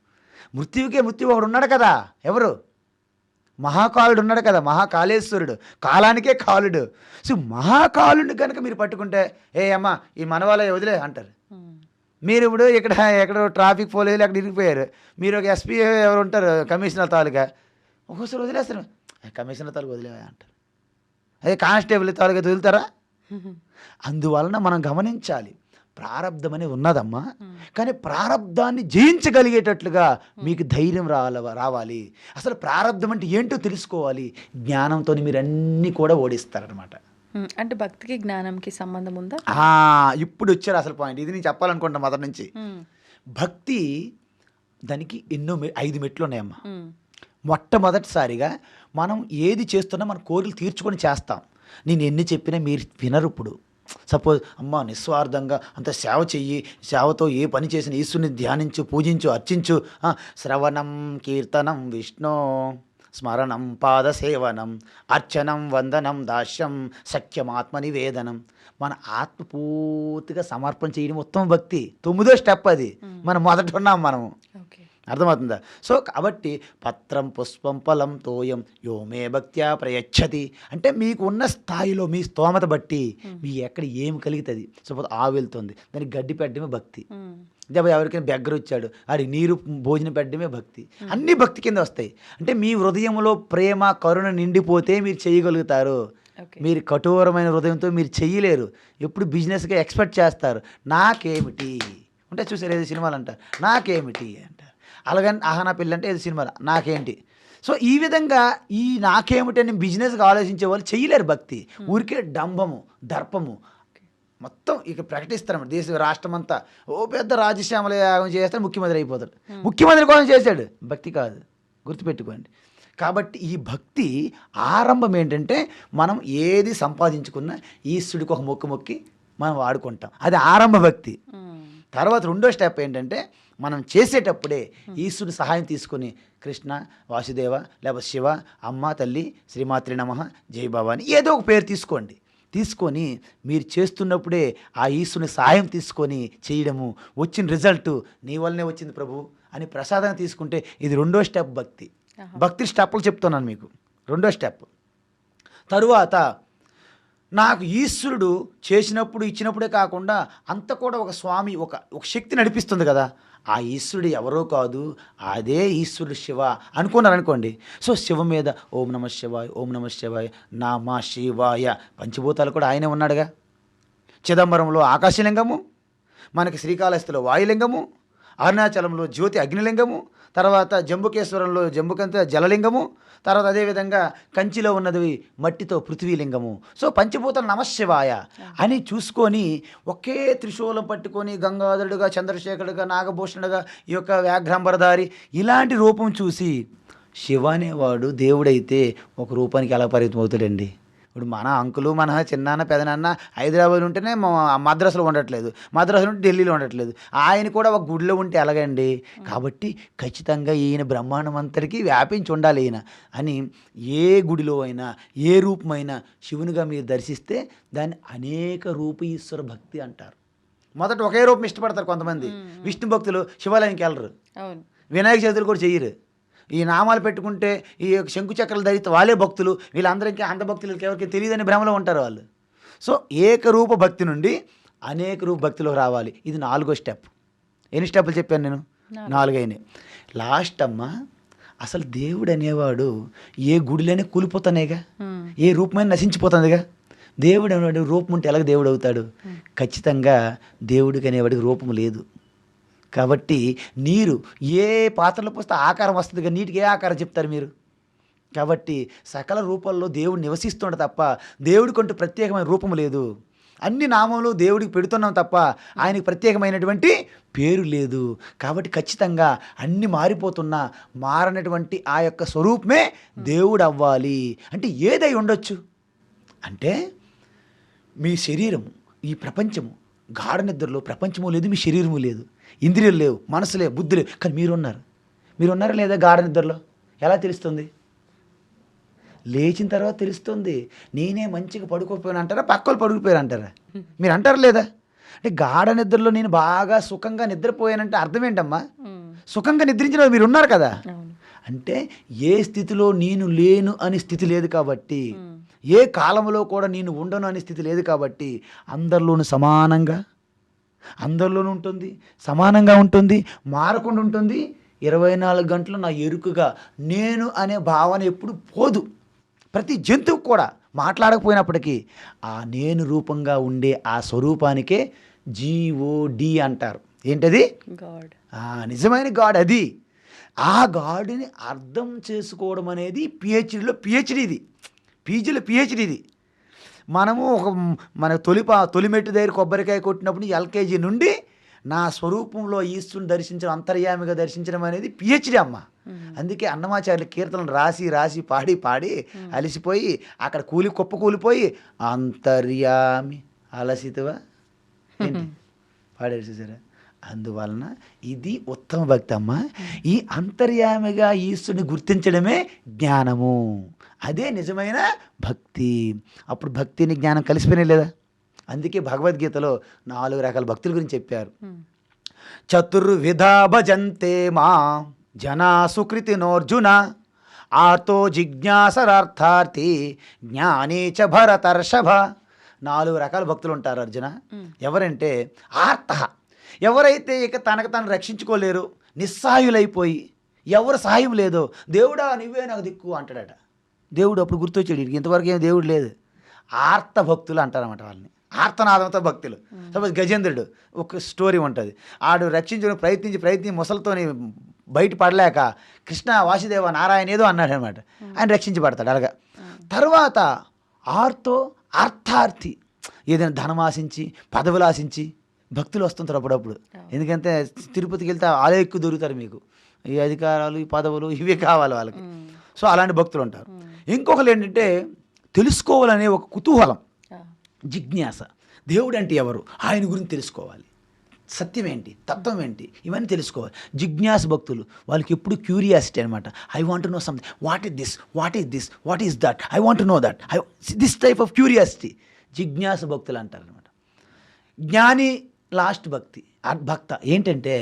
మృత్యువు ఒకడు ఉన్నాడు కదా, ఎవరు? మహాకాలుడు ఉన్నాడు కదా, మహాకాళేశ్వరుడు, కాలానికే కాలుడు. సో మహాకాలుడిని కనుక మీరు పట్టుకుంటే, ఏ అమ్మ ఈ మనవాళ్ళ వదిలే అంటారు. మీరు ఇప్పుడు ఎక్కడో ట్రాఫిక్ పోలేదు, అక్కడ ఇరిగిపోయారు, మీరు ఒక ఎస్పీ ఎవరు ఉంటారు కమిషనర్ తాలూకా, ఒక్కోసారి వదిలేస్తారు, కమిషనర్ తాలూకా వదిలేవా అంటారు. అదే కానిస్టేబుల్ తాలూకా వదులుతారా? అందువలన మనం గమనించాలి, ప్రారబ్ధం అనేది ఉన్నదమ్మా, కానీ ప్రారబ్ధాన్ని జయించగలిగేటట్లుగా మీకు ధైర్యం రావాలి. అసలు ప్రారబ్ధం అంటే ఏంటో తెలుసుకోవాలి. జ్ఞానంతో మీరు అన్నీ కూడా ఓడిస్తారనమాట. అంటే భక్తికి జ్ఞానంకి సంబంధం ఉందా? ఇప్పుడు వచ్చారు అసలు పాయింట్. ఇది నేను చెప్పాలనుకుంటా మొదటి నుంచి. భక్తి దానికి 5 మెట్లు ఉన్నాయమ్మా. మొట్టమొదటిసారిగా మనం ఏది చేస్తున్నా మన కోరికలు తీర్చుకొని చేస్తాం. నేను ఎన్ని చెప్పినా మీరు వినరు. ఇప్పుడు సపోజ్ అమ్మ నిస్వార్థంగా అంత సేవ చెయ్యి, సేవతో ఏ పని చేసిన ఈశ్వరుని ధ్యానించు, పూజించు, అర్చించు, శ్రవణం కీర్తనం విష్ణు స్మరణం పాదసేవనం అర్చనం వందనం దాస్యం సఖ్యమాత్మ నివేదనం. మన ఆత్మ పూర్తిగా సమర్పణ చేయడం ఉత్తమ భక్తి. 9వ స్టెప్ అది. మనం మొదట ఉన్నాం మనము. అర్థమవుతుందా? సో కాబట్టి పత్రం పుష్పం ఫలం తోయం యోమే భక్త్యా ప్రయచ్చతి అంటే మీకు ఉన్న స్థాయిలో మీ స్తోమత బట్టి మీ ఎక్కడ ఏమి కలుగుతుంది. సపోజ్ ఆవు వెళ్తుంది, దానికి గడ్డి పెట్టడమే భక్తి. ఎవరికైనా బెగ్గర వచ్చాడు, ఆడి నీరు భోజనం పెట్టడమే భక్తి. అన్నీ భక్తి కింద వస్తాయి. అంటే మీ హృదయంలో ప్రేమ కరుణ నిండిపోతే మీరు చేయగలుగుతారు. మీరు కఠోరమైన హృదయంతో మీరు చెయ్యలేరు. ఎప్పుడు బిజినెస్గా ఎక్స్పెక్ట్ చేస్తారు, నాకేమిటి అంటే చూసారు ఏదో సినిమాలు అంటారు నాకేమిటి అంటారు. అలాగని ఆహనా పెళ్ళి అంటే ఏదో సినిమాలు నాకేంటి. సో ఈ విధంగా ఈ నాకేమిటి అని బిజినెస్గా ఆలోచించే వాళ్ళు చెయ్యలేరు భక్తి. ఊరికే డంబము దర్పము మొత్తం ఇక ప్రకటిస్తారన్నమాట. దేశ రాష్ట్రం అంతా ఓ పెద్ద రాజశ్యామల యాగం చేస్తాడు, ముఖ్యమంత్రి అయిపోతాడు. ముఖ్యమంత్రి కోసం చేశాడు, భక్తి కాదు, గుర్తుపెట్టుకోండి. కాబట్టి ఈ భక్తి ఆరంభం ఏంటంటే మనం ఏది సంపాదించుకున్నా ఈశ్వరుడికి ఒక మొక్కి మనం వాడుకుంటాం, అది ఆరంభ భక్తి. తర్వాత రెండో స్టెప్ ఏంటంటే మనం చేసేటప్పుడే ఈశ్వరుడి సహాయం తీసుకొని కృష్ణ వాసుదేవ లేకపోతే శివ అమ్మ తల్లి శ్రీమాత్రి నమః జై బాబా అని ఏదో ఒక పేరు తీసుకోండి. తీసుకొని మీరు చేస్తున్నప్పుడే ఆ ఈశ్వరుని సహాయం తీసుకొని చేయడము, వచ్చిన రిజల్ట్ నీ వల్లనే వచ్చింది ప్రభు అని ప్రసాదం తీసుకుంటే ఇది రెండో స్టెప్ భక్తి. భక్తి స్టెప్పులు చెప్తున్నాను మీకు. రెండో స్టెప్ తరువాత నాకు ఈశ్వరుడు చేసినప్పుడు ఇచ్చినప్పుడే కాకుండా అంత కూడా ఒక స్వామి ఒక శక్తి నడిపిస్తుంది కదా, ఆ ఈశ్వరుడు ఎవరో కాదు, అదే ఈశ్వరుడు శివ అనుకున్నారనుకోండి. సో శివ మీద ఓం నమ శివాయ ఓం నమ శివాయ నామ శివాయ పంచభూతాలు కూడా ఆయనే ఉన్నాడుగా. చిదంబరంలో ఆకాశలింగము, మనకి శ్రీకాళహస్తిలో వాయులింగము, అరుణాచలంలో జ్యోతి అగ్నిలింగము, తర్వాత జంబుకేశ్వరంలో జంబుకంత జలలింగము, తర్వాత అదేవిధంగా కంచిలో ఉన్నది మట్టితో పృథ్వీలింగము. సో పంచభూతాలు నమశివాయ అని చూసుకొని ఒకే త్రిశూలం పట్టుకొని గంగాధరుడుగా చంద్రశేఖరుడుగా నాగభూషణుడుగా ఈ యొక్క వ్యాఘ్రాంబరధారి ఇలాంటి రూపం చూసి శివ అనేవాడు దేవుడైతే ఒక రూపానికి ఎలా పరిమితం అవుతాడండి. ఇప్పుడు మన అంకులు మన చిన్నాన్న పెదనాన్న హైదరాబాద్ ఉంటేనే మద్రాసులో ఉండట్లేదు, మద్రాసులో ఉంటే ఢిల్లీలో ఉండట్లేదు, ఆయన కూడా ఒక గుడిలో ఉంటే ఎలాగండి. కాబట్టి ఖచ్చితంగా ఈయన బ్రహ్మాండం అంతటికీ వ్యాపించి ఉండాలి ఈయన అని ఏ గుడిలో అయినా ఏ రూపమైనా శివునిగా మీరు దర్శిస్తే దాన్ని అనేక రూప ఈశ్వర భక్తి అంటారు. మొదట ఒకే రూపం ఇష్టపడతారు కొంతమంది, విష్ణు భక్తులు శివాలయానికి వెళ్ళరు, వినాయక చవితులు కూడా చెయ్యరు. ఈ నామాలు పెట్టుకుంటే ఈ శంకు చక్రాలు ధరిస్తే వాళ్ళే భక్తులు, వీళ్ళందరికీ అంత భక్తులకి ఎవరికి తెలియదని భ్రమలో ఉంటారు వాళ్ళు. సో ఏకరూప భక్తి నుండి అనేక రూప భక్తిలోకి రావాలి. ఇది 4వ స్టెప్. ఎన్ని స్టెప్పులు చెప్పాను నేను? 4 అయినాయి. లాస్ట్ అమ్మ అసలు దేవుడు అనేవాడు ఏ గుడిలోనే కూలిపోతానేగా, ఏ రూపమైన నశించిపోతుందిగా. దేవుడు అనేవాడు రూపం ఉంటే ఎలాగ దేవుడు అవుతాడు? ఖచ్చితంగా దేవుడికి అనేవాడికి రూపం లేదు. కాబట్టి నీరు ఏ పాత్రలో పోస్తే ఆకారం వస్తుంది కదా, నీటికి ఏ ఆకారం చెప్తారు మీరు? కాబట్టి సకల రూపాల్లో దేవుడు నివసిస్తుండ తప్ప దేవుడికంటూ ప్రత్యేకమైన రూపం లేదు. అన్ని నామంలో దేవుడికి పెడుతున్నాం తప్ప ఆయనకి ప్రత్యేకమైనటువంటి పేరు లేదు. కాబట్టి ఖచ్చితంగా అన్ని మారిపోతున్నా మారనటువంటి ఆ యొక్క స్వరూపమే దేవుడు అవ్వాలి. అంటే ఏదై ఉండొచ్చు అంటే మీ శరీరము, ఈ ప్రపంచము గాఢ నిద్రలో ప్రపంచము లేదు, మీ శరీరము లేదు, ఇంద్రియాలు లేవు, మనసు లేవు, బుద్ధి లేవు, కానీ మీరున్నారా లేదా గాఢ నిద్రలో? ఎలా తెలుస్తుంది? లేచిన తర్వాత తెలుస్తుంది. నేనే మంచిగా పడుకోపోయాను అంటారా, పక్కలు పడుకుపోయారు అంటారా? మీరు అంటారా లేదా? అంటే గాఢ నిద్రలో నేను బాగా సుఖంగా నిద్రపోయానంటే అర్థం ఏంటమ్మా? సుఖంగా నిద్రించిన మీరు ఉన్నారు కదా. అంటే ఏ స్థితిలో నేను లేను అని స్థితి లేదు కాబట్టి, ఏ కాలంలో కూడా నేను ఉండను అనే స్థితి లేదు కాబట్టి అందరిలోనూ సమానంగా, అందరిలోనూ ఉంటుంది, సమానంగా ఉంటుంది, మారకుండా ఉంటుంది. 24 గంటలు నా ఎరుకగా నేను అనే భావన ఎప్పుడు పోదు. ప్రతి జంతువు కూడా మాట్లాడకపోయినప్పటికీ ఆ నేను రూపంగా ఉండే ఆ స్వరూపానికే జీఓడి అంటారు. ఏంటది? గాడ్. నిజమైన గాడ్ అది. ఆ గాడ్ని అర్థం చేసుకోవడం అనేది పిహెచ్డిలో పిహెచ్డి, ఇది పీజీలో పిహెచ్డి. ఇది మనము మన తొలి మెట్టు దగ్గర కొబ్బరికాయ కొట్టినప్పుడు ఎల్కేజీ నుండి నా స్వరూపంలో ఈశ్వరుని దర్శించడం, అంతర్యామిగా దర్శించడం అనేది పిహెచ్డి అమ్మ. అందుకే అన్నమాచార్యులు కీర్తనలు రాసి పాడి అలసిపోయి అక్కడ కూలిపోయి అంతర్యామి అలసితవా ఏంటి పాడారు చూసారా. అందువలన ఇది ఉత్తమ భక్తి అమ్మ. ఈ అంతర్యామిగా ఈశ్వరుని గుర్తించడమే జ్ఞానము, అదే నిజమైన భక్తి. అప్పుడు భక్తిని జ్ఞానం కలిసిపోయినా లేదా? అందుకే భగవద్గీతలో 4 రకాల భక్తుల గురించి చెప్పారు. చతుర్విధ భజంతే మా జనా సుకృతినోర్జున ఆర్తో జిజ్ఞాసరార్థార్థి జ్ఞానీ చ భరతర్షభ. 4 రకాల భక్తులు ఉంటారు అర్జున. ఎవరంటే ఆర్త, ఎవరైతే ఇక తనకు తాను రక్షించుకోలేరు, నిస్సహాయులైపోయి ఎవరు సహాయం లేదో, దేవుడా నువ్వే నాకు దిక్కు అంటాడట. దేవుడు అప్పుడు గుర్తొచ్చాడు, వీడికి ఇంతవరకు ఏం దేవుడు లేదు. ఆర్త భక్తులు అంటారన్నమాట వాళ్ళని, ఆర్తనాదంతో భక్తులు. సపోజ్ గజేంద్రుడు ఒక స్టోరీ ఉంటుంది. ఆడు రక్షించడానికి ప్రయత్నించి ముసలితోని బయట పడలేక కృష్ణ వాసుదేవ నారాయణ ఏదో అన్నాడు అనమాట. ఆయన రక్షించబడతాడు అలాగా. తర్వాత అర్థార్థి, ఏదైనా ధనం ఆశించి పదవులు ఆశించి భక్తులు వస్తుంటారు అప్పుడప్పుడు. ఎందుకంటే తిరుపతికి వెళ్తే ఆలే ఎక్కువ దొరుకుతారు మీకు, ఈ అధికారాలు ఈ పదవులు ఇవే కావాలి వాళ్ళకి. సో అలాంటి భక్తులు ఉంటారు. ఇంకొకరు ఏంటంటే తెలుసుకోవాలనే ఒక కుతూహలం, జిజ్ఞాస. దేవుడు అంటే ఎవరు, ఆయన గురించి తెలుసుకోవాలి, సత్యం ఏంటి, తత్వం ఏంటి, ఇవన్నీ తెలుసుకోవాలి. జిజ్ఞాస భక్తులు, వాళ్ళకి ఎప్పుడు క్యూరియాసిటీ అనమాట. I want to know something, what is this, what is that, I want to know that, this type of curiosity జిజ్ఞాస భక్తులు అంటారు అనమాట. జ్ఞాని లాస్ట్ భక్త ఏంటంటే,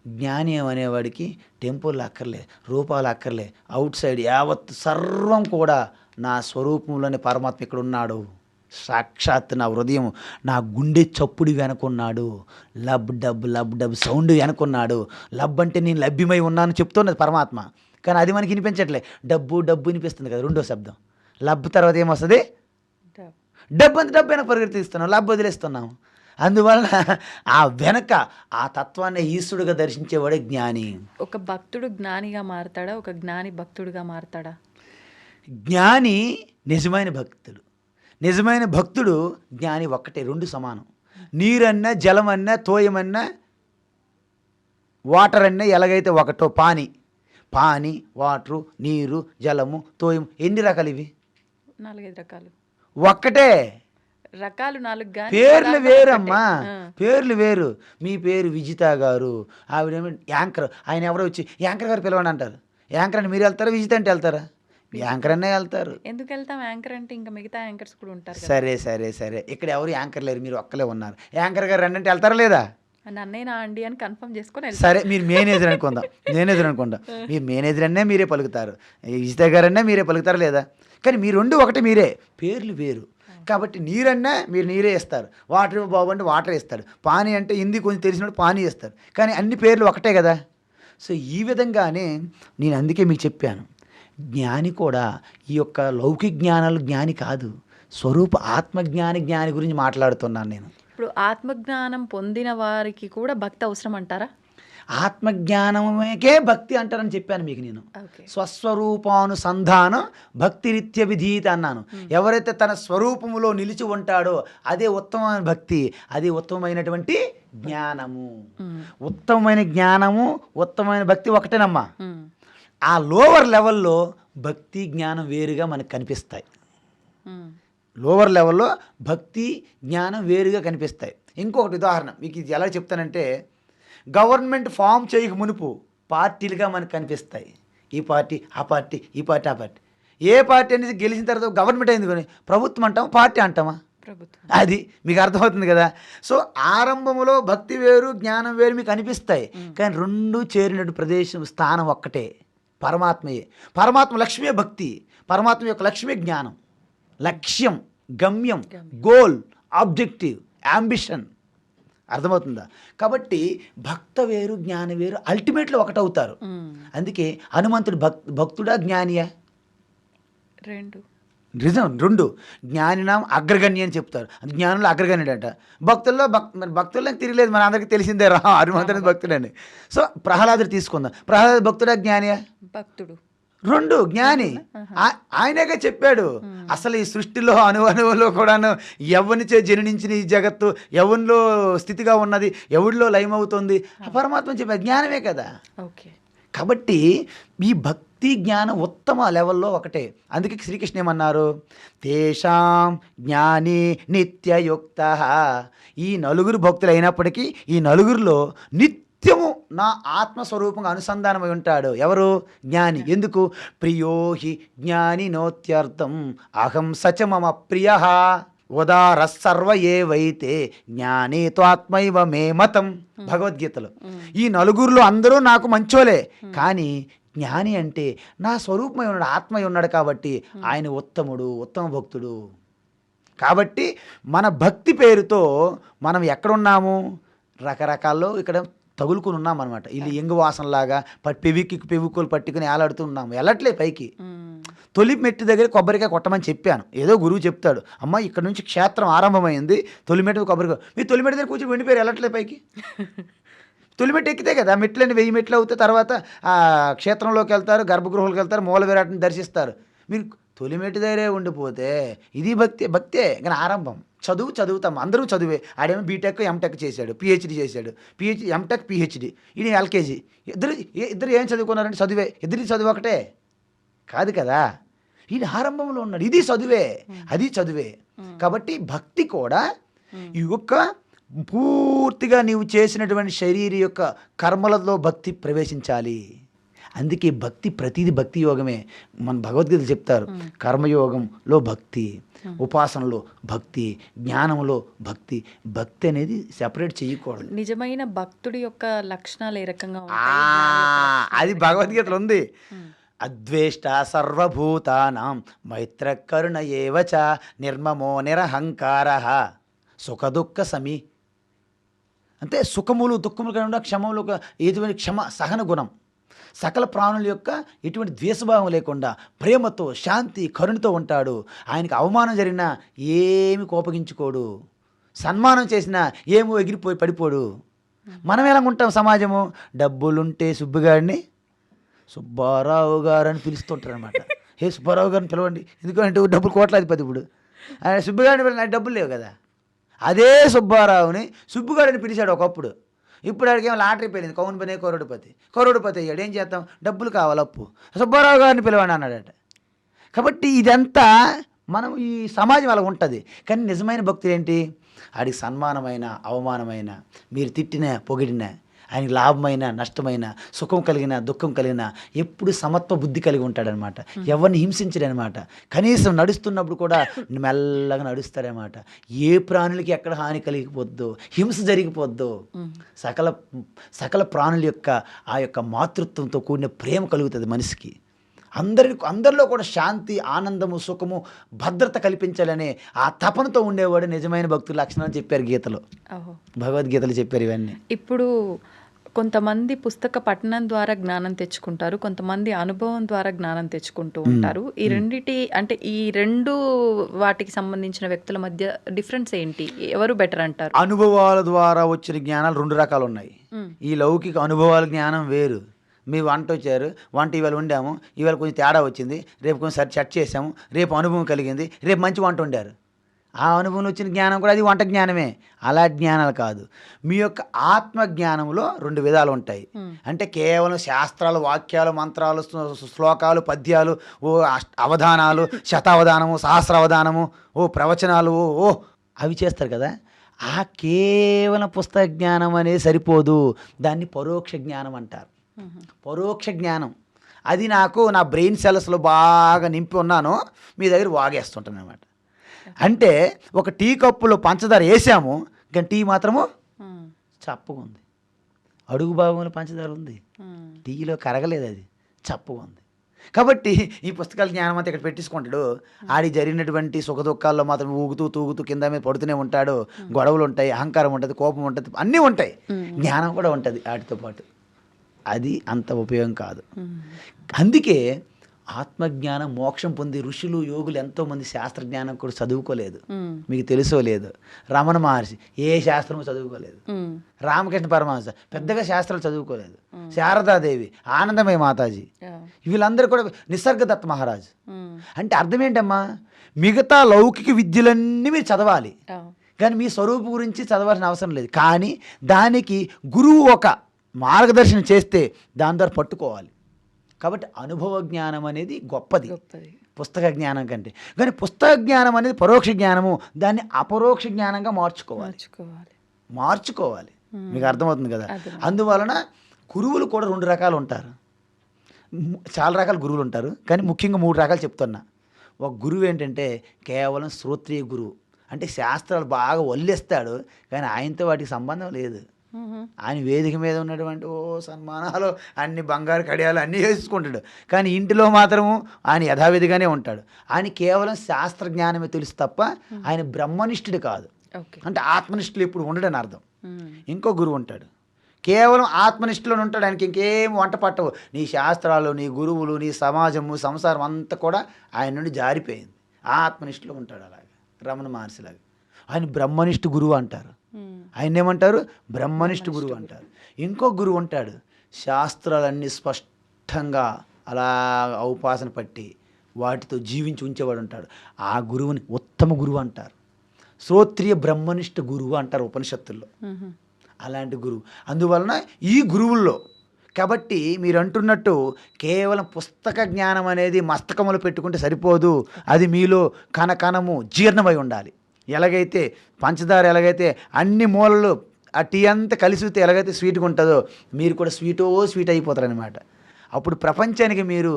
జ్ఞాని అనేవాడికి టెంపుల్ అక్కర్లే, రూపాలు అక్కర్లే, అవుట్ సైడ్ యావత్ సర్వం కూడా నా స్వరూపంలోనే పరమాత్మ ఇక్కడ ఉన్నాడు, సాక్షాత్ నా హృదయం నా గుండె చప్పుడు వెనుకున్నాడు, లబ్ డబ్ సౌండ్ వెనుకున్నాడు. లబ్ అంటే నేను లభ్యమై ఉన్నాను చెప్తున్నది పరమాత్మ, కానీ అది మనకి వినిపించట్లే. డబ్బు వినిపిస్తుంది కదా, రెండో శబ్దం. లబ్ తర్వాత ఏమొస్తుంది, డబ్బు వెనక పరిగెత్తిస్తున్నాం, లబ్ వదిలేస్తున్నాం. అందువల్ల ఆ వెనక ఆ తత్వాన్ని ఈశ్వరుడుగా దర్శించేవాడే జ్ఞాని. ఒక భక్తుడు జ్ఞానిగా మారతాడా, ఒక జ్ఞాని భక్తుడిగా మారతాడా? జ్ఞాని నిజమైన భక్తుడు జ్ఞాని ఒక్కటే, 2 సమానం. నీరన్నా జలమన్నా తోయమన్నా వాటర్ అన్నా ఎలాగైతే ఒకటో, పాని వాటరు నీరు జలము తోయం, ఎన్ని రకాలు ఇవి? 4-5 రకాలు. ఒక్కటే, రకాలు 4, పేర్లు వేరమ్మా, పేర్లు వేరు. మీ పేరు విజిత గారు, ఆవిడేమో యాంకర్, ఆయన ఎవరో వచ్చి యాంకర్ గారు పిలవండి అంటారు. యాంకర్ అని మీరు వెళ్తారా, విజిత అంటే వెళ్తారా? యాంకర్ అనే వెళ్తారు. ఎందుకు వెళ్తాం? యాంకర్ అంటే ఇంకా మిగతా యాంకర్స్ కూడా ఉంటారు. సరే ఇక్కడ ఎవరు యాంకర్ లేరు, మీరు ఒక్కలే ఉన్నారు. యాంకర్ గారు రండి అంటే వెళ్తారా లేదా? నన్నేనా అండి అని కన్ఫర్మ్ చేసుకొని సరే, మీరు మేనేజర్ అనుకుందాం, మీరు మేనేజర్ అన్నే మీరే పలుకుతారు, విజిత గారు అన్నా మీరే పలుకుతారు లేదా? కానీ మీ 2 ఒకటి, మీరే, పేర్లు వేరు. కాబట్టి నీరన్నా మీరు నీరే ఇస్తారు, వాటర్ బాబు అంటే వాటర్ ఇస్తాడు, పానీ అంటే హిందీ కొంచెం తెలిసినప్పుడు పానీ ఇస్తారు, కానీ అన్ని పేర్లు ఒకటే కదా. సో ఈ విధంగానే నేను అందుకే మీకు చెప్పాను, జ్ఞాని కూడా ఈ యొక్క లౌకిక జ్ఞానాలు జ్ఞాని కాదు, స్వరూప జ్ఞాని గురించి మాట్లాడుతున్నాను నేను. ఇప్పుడు ఆత్మజ్ఞానం పొందిన వారికి కూడా భక్తి అవసరం అంటారా? ఆత్మజ్ఞానమేకే భక్తి అంటారని చెప్పాను మీకు నేను. స్వస్వరూపానుసంధానం భక్తిరీత్య విధీత అన్నాను. ఎవరైతే తన స్వరూపములో నిలిచి ఉంటాడో అదే ఉత్తమమైన భక్తి, అది ఉత్తమమైనటువంటి జ్ఞానము. ఉత్తమమైన జ్ఞానము ఉత్తమమైన భక్తి ఒకటేనమ్మా. ఆ లోవర్ లెవెల్లో భక్తి జ్ఞానం వేరుగా మనకు కనిపిస్తాయి. లోవర్ లెవెల్లో భక్తి జ్ఞానం వేరుగా కనిపిస్తాయి. ఇంకొకటి ఉదాహరణ మీకు ఇది ఎలా చెప్తానంటే, గవర్నమెంట్ ఫామ్ చేయక మునుపు పార్టీలుగా మనకు కనిపిస్తాయి. ఈ పార్టీ ఆ పార్టీ, ఈ పార్టీ ఆ పార్టీ. ఏ పార్టీ అనేది గెలిచిన తర్వాత గవర్నమెంట్ అయింది కానీ ప్రభుత్వం అంటామా, పార్టీ అంటామా? ప్రభుత్వం. అది మీకు అర్థమవుతుంది కదా. సో ఆరంభంలో భక్తి వేరు జ్ఞానం వేరు మీకు అనిపిస్తాయి, కానీ 2 చేరినట్టు ప్రదేశం స్థానం ఒక్కటే, పరమాత్మయే. పరమాత్మ లక్ష్మీ భక్తి, పరమాత్మ యొక్క లక్ష్మీ జ్ఞానం. లక్ష్యం, గమ్యం, గోల్, ఆబ్జెక్టివ్, యాంబిషన్. అర్థమవుతుందా? కాబట్టి భక్త వేరు జ్ఞాన వేరు, అల్టిమేట్లో ఒకటవుతారు. అందుకే హనుమంతుడు భక్తుడా జ్ఞానియా? 2. జ్ఞానినాం అగ్రగణ్య అని చెప్తారు, అది జ్ఞానంలో అగ్రగణ్యుడు అంట. భక్తుల్లో తిరగలేదు, మన అందరికి తెలిసిందే హనుమంతుడు భక్తుడని. సో ప్రహ్లాదుడు తీసుకుందాం, ప్రహ్లాదు భక్తుడా జ్ఞానియా? భక్తుడు. 2 జ్ఞాని. ఆయనగా చెప్పాడు, అసలు ఈ సృష్టిలో అణువులో కూడాను ఎవరినిచే జననించిన ఈ జగత్తు ఎవరిలో స్థితిగా ఉన్నది, ఎవరిలో లయమవుతుంది, పరమాత్మ చెప్పే జ్ఞానమే కదా. కాబట్టి ఈ భక్తి జ్ఞానం ఉత్తమ లెవెల్లో ఒకటే. అందుకే శ్రీకృష్ణ ఏమన్నారు, తేషాం జ్ఞాని నిత్యయుక్త. ఈ 4 భక్తులు అయినప్పటికీ ఈ 4లో నిత్యము నా ఆత్మస్వరూపంగా అనుసంధానమై ఉంటాడు. ఎవరు? జ్ఞాని. ఎందుకు? ప్రియోహి జ్ఞాని నోత్యర్థం అహం సచ మమ ప్రియ. ఉదార సర్వ ఏవైతే జ్ఞానే త్వాత్మైవ మే మతం భగవద్గీతలో. ఈ నలుగురిలో అందరూ నాకు మంచోలే, కానీ జ్ఞాని అంటే నా స్వరూపమై ఉన్నాడు, ఆత్మై ఉన్నాడు కాబట్టి ఆయన ఉత్తముడు, ఉత్తమ భక్తుడు. కాబట్టి మన భక్తి పేరుతో మనం ఎక్కడున్నాము, రకరకాల్లో ఇక్కడ తగులుకుని ఉన్నాం అనమాట. ఇది ఎంగు వాసనలాగా పెవిక్కులు పట్టుకుని ఏలాడుతూ ఉన్నాము, వెళ్ళట్లే పైకి. తొలి మెట్టు దగ్గర కొబ్బరికాయ కొట్టమని చెప్పాను, ఏదో గురువు చెప్తాడు, అమ్మ ఇక్కడ నుంచి క్షేత్రం ఆరంభమైంది, తొలి మెట్టు కొబ్బరికాయ. మీరు తొలి మెట్టు దగ్గర కూర్చొని వెండిపోయారు, వెళ్ళట్లే పైకి. తొలి మెట్టు ఎక్కితే కదా, మెట్లని 1000 మెట్లు అవుతాయి, తర్వాత క్షేత్రంలోకి వెళ్తారు, గర్భగృహాలకు వెళ్తారు, మూల విరాట్ని దర్శిస్తారు. మీరు తొలి మెట్టు దగ్గరే ఉండిపోతే ఇది భక్తే కానీ ఆరంభం. చదువుతాం, అందరూ చదువే. ఆడేమో బీటెక్ ఎంటెక్ చేశాడు, పిహెచ్డి చేశాడు, ఎంటెక్ పిహెచ్డి, ఇది ఎల్కేజీ. ఇద్దరు ఏం చదువుకున్నారంటే చదువే. ఇద్దరి చదువు ఒకటే కాదు కదా, ఇది ఆరంభంలో ఉన్నాడు, ఇది చదువే, అది చదువే. కాబట్టి భక్తి కూడా ఈ యొక్క పూర్తిగా నీవు చేసినటువంటి శరీర యొక్క కర్మలలో భక్తి ప్రవేశించాలి. అందుకే భక్తి, ప్రతిదీ భక్తి యోగమే. మన భగవద్గీత చెప్తారు, కర్మయోగంలో భక్తి, ఉపాసనలో భక్తి, జ్ఞానంలో భక్తి. భక్తి అనేది సెపరేట్ చేయకూడదు. నిజమైన భక్తుడి యొక్క లక్షణాలు ఏ రకంగా అది భగవద్గీతలో ఉంది. అద్వేష్ట సర్వభూతానాం మైత్ర కరుణ ఏవచ నిర్మమో నిరహంకార సుఖ దుఃఖ సమీ. అంటే సుఖములు దుఃఖములు కాకుండా క్షమములు, ఎటువంటి క్షమ సహన గుణం, సకల ప్రాణుల యొక్క ఎటువంటి ద్వేషభావం లేకుండా ప్రేమతో శాంతి కరుణతో ఉంటాడు. ఆయనకి అవమానం జరిగినా ఏమి కోపగించుకోడు, సన్మానం చేసినా ఏమో ఎగిరిపోయి పడిపోడు. మనం ఎలా ఉంటాం సమాజము, డబ్బులుంటే సుబ్బుగాడిని సుబ్బారావు గారు అని పిలుస్తుంటారు అనమాట. ఏ సుబ్బారావు గారిని పిలవండి, ఎందుకంటే డబ్బులు కోట్లాధిపతి. ఇప్పుడు ఆయన సుబ్బుగాడిని పిల్లలు, నాకు డబ్బులు లేవు కదా. అదే సుబ్బారావుని సుబ్బుగాడిని పిలిచాడు ఒకప్పుడు. ఇప్పుడు ఆడికి ఏమో లాటరీ పెళ్ళింది, కౌన్ పనే కరోడుపతి అయ్యాడు. ఏం చేస్తాం, డబ్బులు కావాలి, అప్పు, సుబ్బారావు గారిని పిలవండి అన్నాడట. కాబట్టి ఇదంతా మనం ఈ సమాజం అలా ఉంటుంది. కానీ నిజమైన భక్తులు ఏంటి, ఆడికి సన్మానమైన అవమానమైన, మీరు తిట్టిన పొగిడిన, ఆయనకి లాభమైన నష్టమైన, సుఖం కలిగిన దుఃఖం కలిగిన ఎప్పుడు సమత్వ బుద్ధి కలిగి ఉంటాడనమాట. ఎవరిని హింసించడనమాట. కనీసం నడుస్తున్నప్పుడు కూడా మెల్లగా నడుస్తాడనమాట. ఏ ప్రాణులకి ఎక్కడ హాని కలిగిపోద్దో, హింస జరిగిపోద్దో, సకల ప్రాణుల యొక్క ఆ యొక్క మాతృత్వంతో కూడిన ప్రేమ కలుగుతుంది మనిషికి. అందరిలో కూడా శాంతి, ఆనందము, సుఖము, భద్రత కల్పించాలనే ఆ తపనతో ఉండేవాడు నిజమైన భక్తుల లక్షణాలు చెప్పారు గీతలో, భగవద్గీతలు చెప్పారు ఇవన్నీ. ఇప్పుడు కొంతమంది పుస్తక పఠనం ద్వారా జ్ఞానం తెచ్చుకుంటారు, కొంతమంది అనుభవం ద్వారా జ్ఞానం తెచ్చుకుంటూ ఉంటారు. ఈ రెండిటి అంటే ఈ రెండు వాటికి సంబంధించిన వ్యక్తుల మధ్య డిఫరెన్స్ ఏంటి, ఎవరు బెటర్ అంటారు? అనుభవాల ద్వారా వచ్చిన జ్ఞానాలు 2 రకాలు ఉన్నాయి. ఈ లౌకిక అనుభవాల జ్ఞానం వేరు. మీ వంట వచ్చారు, వంట ఇవాళ వండాము, ఇవాళ కొంచెం తేడా వచ్చింది, రేపు కొంచెం సెట్ చేసాము, రేపు అనుభవం కలిగింది, రేపు మంచి వంట వండారు. ఆ అనుభవం వచ్చిన జ్ఞానం కూడా అది వంట జ్ఞానమే. అలా జ్ఞానాలు కాదు. మీ యొక్క ఆత్మ జ్ఞానంలో 2 విధాలు ఉంటాయి. అంటే కేవలం శాస్త్రాలు, వాక్యాలు, మంత్రాలు, శ్లోకాలు, పద్యాలు, అవధానాలు, శతావధానము, సహస్రావధానము, ప్రవచనాలు, అవి చేస్తారు కదా. ఆ కేవలం పుస్తక జ్ఞానం అనేది సరిపోదు. దాన్ని పరోక్ష జ్ఞానం అంటారు. పరోక్ష జ్ఞానం అది నా బ్రెయిన్ సెల్స్లో బాగా నింపి ఉన్నాను, మీ దగ్గర వాగేస్తుంటాను అనమాట. అంటే ఒక టీ కప్పులో పంచదార వేసాము, కానీ టీ మాత్రము చప్పగా ఉంది. అడుగు భాగంలో పంచదార ఉంది, టీలో కరగలేదు, అది చప్పగా ఉంది. కాబట్టి ఈ పుస్తకాల జ్ఞానం అంతా ఇక్కడ పెట్టించుకుంటాడు. ఆడి జరిగినటువంటి సుఖ దుఃఖాల్లో మాత్రం ఊగుతూ తూగుతూ కింద మీద పడుతూనే ఉంటాడు. గొడవలు ఉంటాయి, అహంకారం ఉంటుంది, కోపం ఉంటుంది, అన్నీ ఉంటాయి. జ్ఞానం కూడా ఉంటుంది వాటితో పాటు. అది అంత ఉపయోగం కాదు. అందుకే ఆత్మజ్ఞానం, మోక్షం పొంది ఋషులు, యోగులు ఎంతోమంది శాస్త్రజ్ఞానం కూడా చదువుకోలేదు. మీకు తెలుసో లేదు, రమణ మహర్షి ఏ శాస్త్రము చదువుకోలేదు. రామకృష్ణ పరమహంస పెద్దగా శాస్త్రాలు చదువుకోలేదు. శారదాదేవి, ఆనందమయ మాతాజీ, వీళ్ళందరూ కూడా, నిసర్గదత్త మహారాజు. అంటే అర్థం ఏంటమ్మా, మిగతా లౌకిక విద్యలన్నీ మీరు చదవాలి, కానీ మీ స్వరూపు గురించి చదవాల్సిన అవసరం లేదు. కానీ దానికి గురువు ఒక మార్గదర్శనం చేస్తే దాని ద్వారా పట్టుకోవాలి. కాబట్టి అనుభవ జ్ఞానం అనేది గొప్పది పుస్తక జ్ఞానం కంటే. కానీ పుస్తక జ్ఞానం అనేది పరోక్ష జ్ఞానము, దాన్ని అపరోక్ష జ్ఞానంగా మార్చుకోవాలి. మీకు అర్థమవుతుంది కదా. అందువలన గురువులు కూడా 2 రకాలు ఉంటారు. చాలా రకాల గురువులు ఉంటారు, కానీ ముఖ్యంగా 3 రకాలు చెప్తున్నా. ఒక గురువు ఏంటంటే కేవలం శ్రోత్రియ గురువు, అంటే శాస్త్రాలు బాగా వల్లిస్తాడు, కానీ ఆయనతో వాటికి సంబంధం లేదు. ఆయన వేదిక మీద ఉన్నటువంటి సన్మానాలు అన్ని బంగారు కడియాలు అన్నీ వేసుకుంటాడు, కానీ ఇంటిలో మాత్రము ఆయన యథావిధిగానే ఉంటాడు. ఆయన కేవలం శాస్త్ర జ్ఞానమే తెలుసు తప్ప ఆయన బ్రహ్మనిష్ఠుడు కాదు. అంటే ఆత్మనిష్ఠులు ఇప్పుడు ఉండడని అర్థం. ఇంకో గురువు ఉంటాడు, కేవలం ఆత్మనిష్ఠలో ఉంటాడు, ఆయనకి ఇంకేం వంట పట్టవు. నీ శాస్త్రాలు, నీ గురువులు, నీ సమాజము, సంసారం అంతా కూడా ఆయన నుండి జారిపోయింది. ఆత్మనిష్ఠలో ఉంటాడు. అలాగే రమణ మహర్షిలాగా ఆయన బ్రహ్మనిష్ఠ గురువు అంటారు. ఆయన ఏమంటారు? బ్రహ్మనిష్ఠ గురువు అంటారు. ఇంకో గురువు ఉంటాడు, శాస్త్రాలన్నీ స్పష్టంగా అలా ఔపాసన పట్టి వాటితో జీవించి ఉంచేవాడు ఉంటాడు. ఆ గురువుని ఉత్తమ గురువు అంటారు. శ్రోత్రియ బ్రహ్మనిష్ఠ గురువు అంటారు ఉపనిషత్తుల్లో. అలాంటి గురువు. అందువలన ఈ గురువుల్లో కాబట్టి మీరు అంటున్నట్టు కేవలం పుస్తక జ్ఞానం అనేది మస్తకములు పెట్టుకుంటే సరిపోదు, అది మీలో కణకణము జీర్ణమై ఉండాలి. ఎలాగైతే పంచదార ఎలాగైతే అన్ని మూలలు ఆ టీ అంతా కలిసితే ఎలాగైతే స్వీట్గా ఉంటుందో, మీరు కూడా స్వీట్ అయిపోతారనమాట. అప్పుడు ప్రపంచానికి మీరు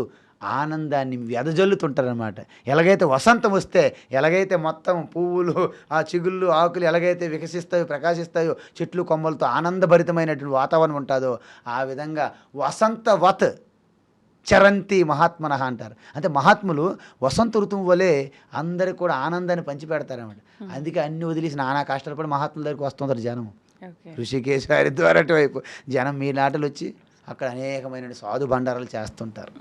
ఆనందాన్ని వెదజల్లుతుంటారనమాట. ఎలాగైతే వసంతం వస్తే ఎలాగైతే మొత్తం పువ్వులు, ఆ చిగుళ్ళు, ఆకులు ఎలాగైతే వికసిస్తాయో, ప్రకాశిస్తాయో, చెట్లు కొమ్మలతో ఆనందభరితమైనటువంటి వాతావరణం ఉంటుందో, ఆ విధంగా వసంతవత్ చరంతి మహాత్మనః అంటారు. అంటే మహాత్ములు వసంత ఋతువు వలె అందరికి కూడా ఆనందాన్ని పంచిపెడతారన్నమాట. అందుకే అన్ని వదిలేసి నానా కష్టాలు పడి మహాత్ముల దగ్గరికి వస్తుంటారు జనం. ఋషికేశ, హరిద్వార్ అటువైపు జనం మీ నాటలు వచ్చి అక్కడ అనేకమైన సాధు బండారాలు చేస్తుంటారు.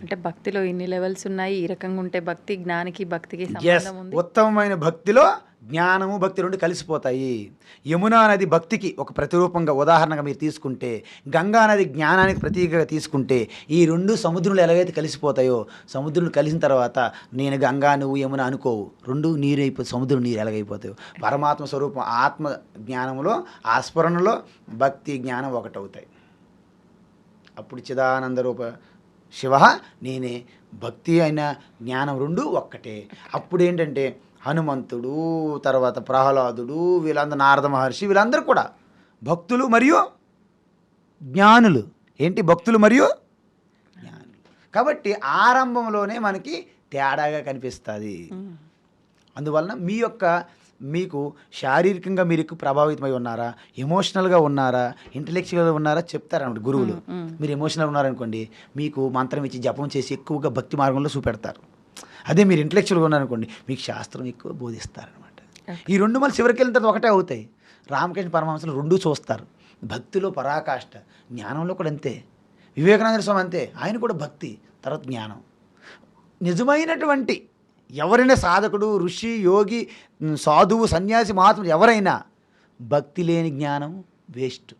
అంటే భక్తిలో ఇన్ని లెవెల్స్ ఉన్నాయి. ఈ రకంగా ఉంటే భక్తి జ్ఞానికి భక్తికి సంబంధం ఉంది. ఉత్తమమైన భక్తిలో జ్ఞానము భక్తి రెండు కలిసిపోతాయి. యమునా నది భక్తికి ఒక ప్రతిరూపంగా ఉదాహరణగా మీరు తీసుకుంటే, గంగా నది జ్ఞానానికి ప్రతీకగా తీసుకుంటే, ఈ రెండు సముద్రంలో ఎలాగైతే కలిసిపోతాయో, సముద్రంలో కలిసిన తర్వాత నేను గంగా, నువ్వు యమున అనుకోవు, రెండు నీరు అయిపోయి సముద్రం నీరు ఎలాగైపోతాయో, పరమాత్మ స్వరూపం ఆత్మ జ్ఞానంలో, ఆ స్ఫురణలో భక్తి జ్ఞానం ఒకటవుతాయి. అప్పుడు చిదానంద రూప శివ నేనే, భక్తి అయిన జ్ఞానం రెండు ఒక్కటే. అప్పుడు ఏంటంటే హనుమంతుడు, తర్వాత ప్రహ్లాదుడు, వీళ్ళందరూ, నారద మహర్షి, వీళ్ళందరూ కూడా భక్తులు మరియు జ్ఞానులు. ఏంటి? భక్తులు మరియు జ్ఞానులు. కాబట్టి ఆరంభంలోనే మనకి తేడాగా కనిపిస్తుంది. అందువలన మీకు శారీరకంగా మీరు ఎక్కువ ప్రభావితమై ఉన్నారా, ఎమోషనల్గా ఉన్నారా, ఇంటలెక్చువల్గా ఉన్నారా చెప్తారన్నమాట గురువులు. మీరు ఎమోషనల్గా ఉన్నారనుకోండి, మీకు మంత్రం ఇచ్చి జపం చేసి ఎక్కువగా భక్తి మార్గంలో చూపెడతారు. అదే మీరు ఇంటలెక్చువల్గా ఉన్నారనుకోండి, మీకు శాస్త్రం ఎక్కువ బోధిస్తారనమాట. ఈ రెండు మళ్ళీ చివరికి వెళ్ళిన తర్వాత ఒకటే అవుతాయి. రామకృష్ణ పరమహంసలు రెండూ చూస్తారు. భక్తిలో పరాకాష్ట, జ్ఞానంలో కూడా అంతే. వివేకానంద స్వామి అంతే, ఆయన కూడా భక్తి తర్వాత జ్ఞానం. నిజమైనటువంటి ఎవరైనా సాధకుడు, ఋషి, యోగి, సాధువు, సన్యాసి, మహాత్ముడు ఎవరైనా భక్తి లేని జ్ఞానం వేస్ట్.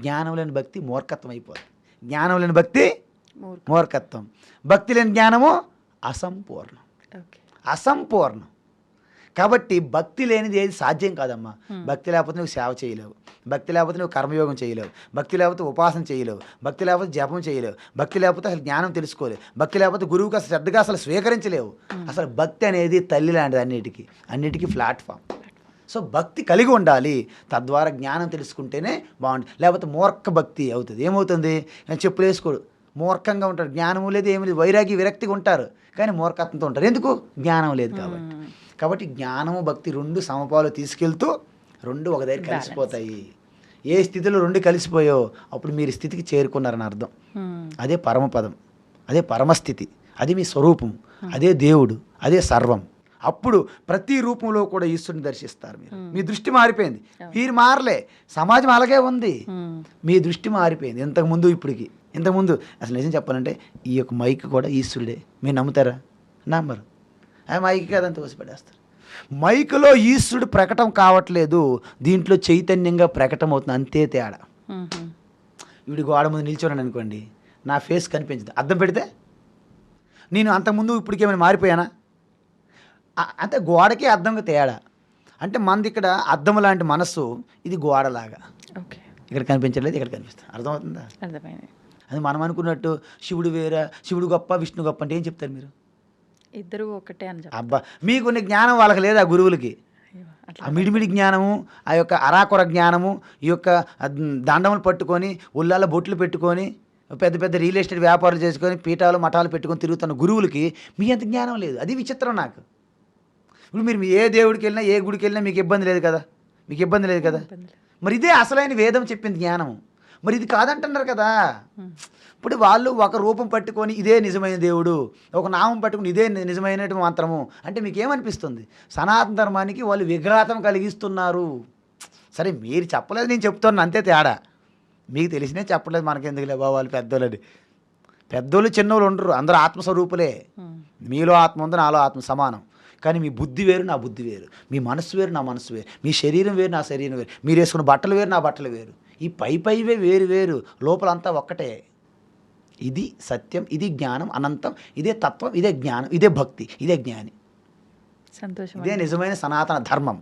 జ్ఞానం లేని భక్తి మూర్ఖత్వం అయిపోతుంది. జ్ఞానం లేని భక్తి మూర్ఖత్వం. భక్తి లేని జ్ఞానము అసంపూర్ణం. అసంపూర్ణం. కాబట్టి భక్తి లేనిది ఏది సాధ్యం కాదమ్మా. భక్తి లేకపోతే నువ్వు సేవ చేయలేవు, భక్తి లేకపోతే నువ్వు కర్మయోగం చేయలేవు, భక్తి లేకపోతే ఉపాసన చేయలేవు, భక్తి లేకపోతే జపం చేయలేవు, భక్తి లేకపోతే అసలు జ్ఞానం తెలుసుకోలేవు, భక్తి లేకపోతే గురువుకి అసలు శ్రద్ధగా అసలు స్వీకరించలేవు. అసలు భక్తి అనేది తల్లి లాంటిది, అన్నిటికీ ప్లాట్ఫామ్. సో భక్తి కలిగి ఉండాలి, తద్వారా జ్ఞానం తెలుసుకుంటేనే బాగుంటుంది. లేకపోతే మూర్ఖ భక్తి అవుతుంది. ఏమవుతుంది? చెప్పులు వేసుకోడు, మూర్ఖంగా ఉంటాడు, జ్ఞానము లేదు, ఏమి లేదు, వైరాగి విరక్తిగా ఉంటారు, కానీ మూర్ఖత్వంతో ఉంటారు. ఎందుకు? జ్ఞానం లేదు కాబట్టి జ్ఞానము భక్తి రెండు సమపాలు తీసుకెళ్తూ రెండు ఒక దగ్గర కలిసిపోతాయి. ఏ స్థితిలో రెండు కలిసిపోయో అప్పుడు మీరు స్థితికి చేరుకున్నారని అర్థం. అదే పరమపదం, అదే పరమస్థితి, అది మీ స్వరూపం, అదే దేవుడు, అదే సర్వం. అప్పుడు ప్రతి రూపంలో కూడా ఈశ్వరుని దర్శిస్తారు. మీ దృష్టి మారిపోయింది. మీరు మారలే, సమాజం అలాగే ఉంది, మీ దృష్టి మారిపోయింది. ఇంతకుముందు ఇప్పటికి. ఇంతకుముందు అసలు నిజం చెప్పాలంటే ఈ యొక్క మైక్ కూడా ఈశ్వరుడే. మీరు నమ్ముతారా? నమ్మరు. ఆ మైక్ కాదంతా వసిపెట్టేస్తారు. మైకులో ఈశ్వరుడు ప్రకటన కావట్లేదు, దీంట్లో చైతన్యంగా ప్రకటన అవుతుంది, అంతే తేడా. వీడి గోడ ముందు నిల్చోన్నాను అనుకోండి, నా ఫేస్ కనిపించదు. అద్దం పెడితే నేను అంతకుముందు ఇప్పటికి ఏమైనా మారిపోయానా? అంటే గోడకి అద్దంగా తేడా. అంటే మనది ఇక్కడ అద్దం లాంటి మనస్సు, ఇది గోడలాగా. ఇక్కడ కనిపించలేదు, ఇక్కడ కనిపిస్తుంది. అర్థమవుతుందా? అర్థమైంది. అది మనం అనుకున్నట్టు శివుడు వేరే, శివుడు గొప్ప, విష్ణు గొప్ప అంటే ఏం చెప్తారు మీరు? ఇద్దరు ఒకటే అని చెప్పి. అబ్బా, మీకున్న జ్ఞానం వాళ్ళకి లేదా? గురువులకి ఆ మిడిమిడి జ్ఞానము, ఆ యొక్క అరాకొర జ్ఞానము, ఈ యొక్క దండములు పట్టుకొని ఉల్లాల బొట్లు పెట్టుకొని పెద్ద పెద్ద రియల్ ఎస్టేట్ వ్యాపారాలు చేసుకొని పీఠాలు మఠాలు పెట్టుకొని తిరుగుతున్న గురువులకి మీ అంత జ్ఞానం లేదు. అది విచిత్రం నాకు. ఇప్పుడు మీరు ఏ దేవుడికి వెళ్ళినా ఏ గుడికి వెళ్ళినా మీకు ఇబ్బంది లేదు కదా, మీకు ఇబ్బంది లేదు కదా. మరి ఇదే అసలైన వేదం చెప్పింది జ్ఞానం. మరి ఇది కాదంటున్నారు కదా. ఇప్పుడు వాళ్ళు ఒక రూపం పట్టుకొని ఇదే నిజమైన దేవుడు, ఒక నామం పట్టుకొని ఇదే నిజమైన మంత్రము అంటే మీకు ఏమనిపిస్తుంది? సనాతన ధర్మానికి వాళ్ళు విఘాతం కలిగిస్తున్నారు. సరే మీరు చెప్పలేదు, నేను చెప్తున్నాను అంతే తేడా. మీకు తెలిసినే చెప్పలేదు, మనకెందుకులే బాబు వాళ్ళు పెద్దోళ్ళని. పెద్దోళ్ళు చిన్నోళ్ళు ఉండరు, అందరూ ఆత్మస్వరూపులే. మీలో ఆత్మ ఉంది, నాలో ఆత్మ సమానం. కానీ మీ బుద్ధి వేరు, నా బుద్ధి వేరు. మీ మనస్సు వేరు, నా మనస్సు వేరు. మీ శరీరం వేరు, నా శరీరం వేరు. మీరు వేసుకున్న బట్టలు వేరు, నా బట్టలు వేరు. ఈ పైవే వేరు వేరు, లోపలంతా ఒక్కటే. ఇది సత్యం, ఇది జ్ఞానం, అనంతం. ఇదే తత్వం, ఇదే జ్ఞానం, ఇదే భక్తి, ఇదే జ్ఞాని. సంతోషం. ఇదే నిజమైన సనాతన ధర్మం.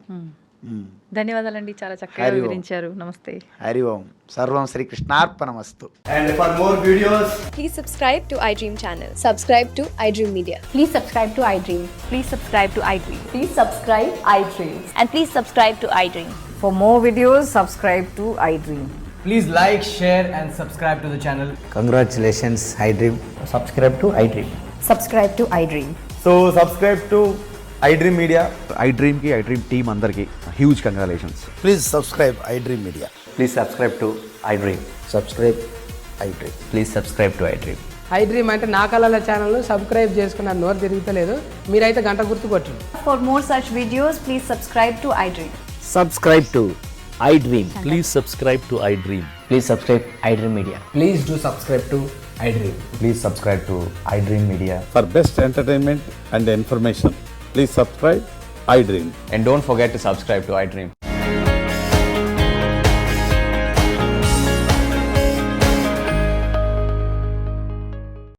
ధన్యవాదాలండి, చాలా చక్కగా హరి ఓం. వివరించారు. నమస్తే. హరి ఓం. సర్వం శ్రీకృష్ణార్పణమస్తు. And for more videos, Please subscribe to iDream channel. Subscribe to iDream Media. Please subscribe to iDream. Please subscribe to iDream. Please subscribe iDream. And please subscribe to iDream. For more videos, subscribe to iDream. please like, share and subscribe to the channel. Congratulations, iDream. Subscribe to iDream. Subscribe to iDream. So subscribe to iDream Media. iDream की iDream team अंदर की huge congratulations. Please subscribe iDream Media. Please subscribe to iDream. Subscribe iDream. Please subscribe to iDream. iDream అంటే నా కళల ఛానల్ను subscribe చేసుకున్న నోరు తిరుగుతలేదు, మీరైతే గంట గుర్తు కొట్టండి. For more such videos, please subscribe to iDream. Subscribe to iDream. Please subscribe to iDream. Please subscribe iDream Media. Please do subscribe to iDream. Please subscribe to iDream Media. For best entertainment and information, please subscribe iDream. And don't forget to subscribe to iDream.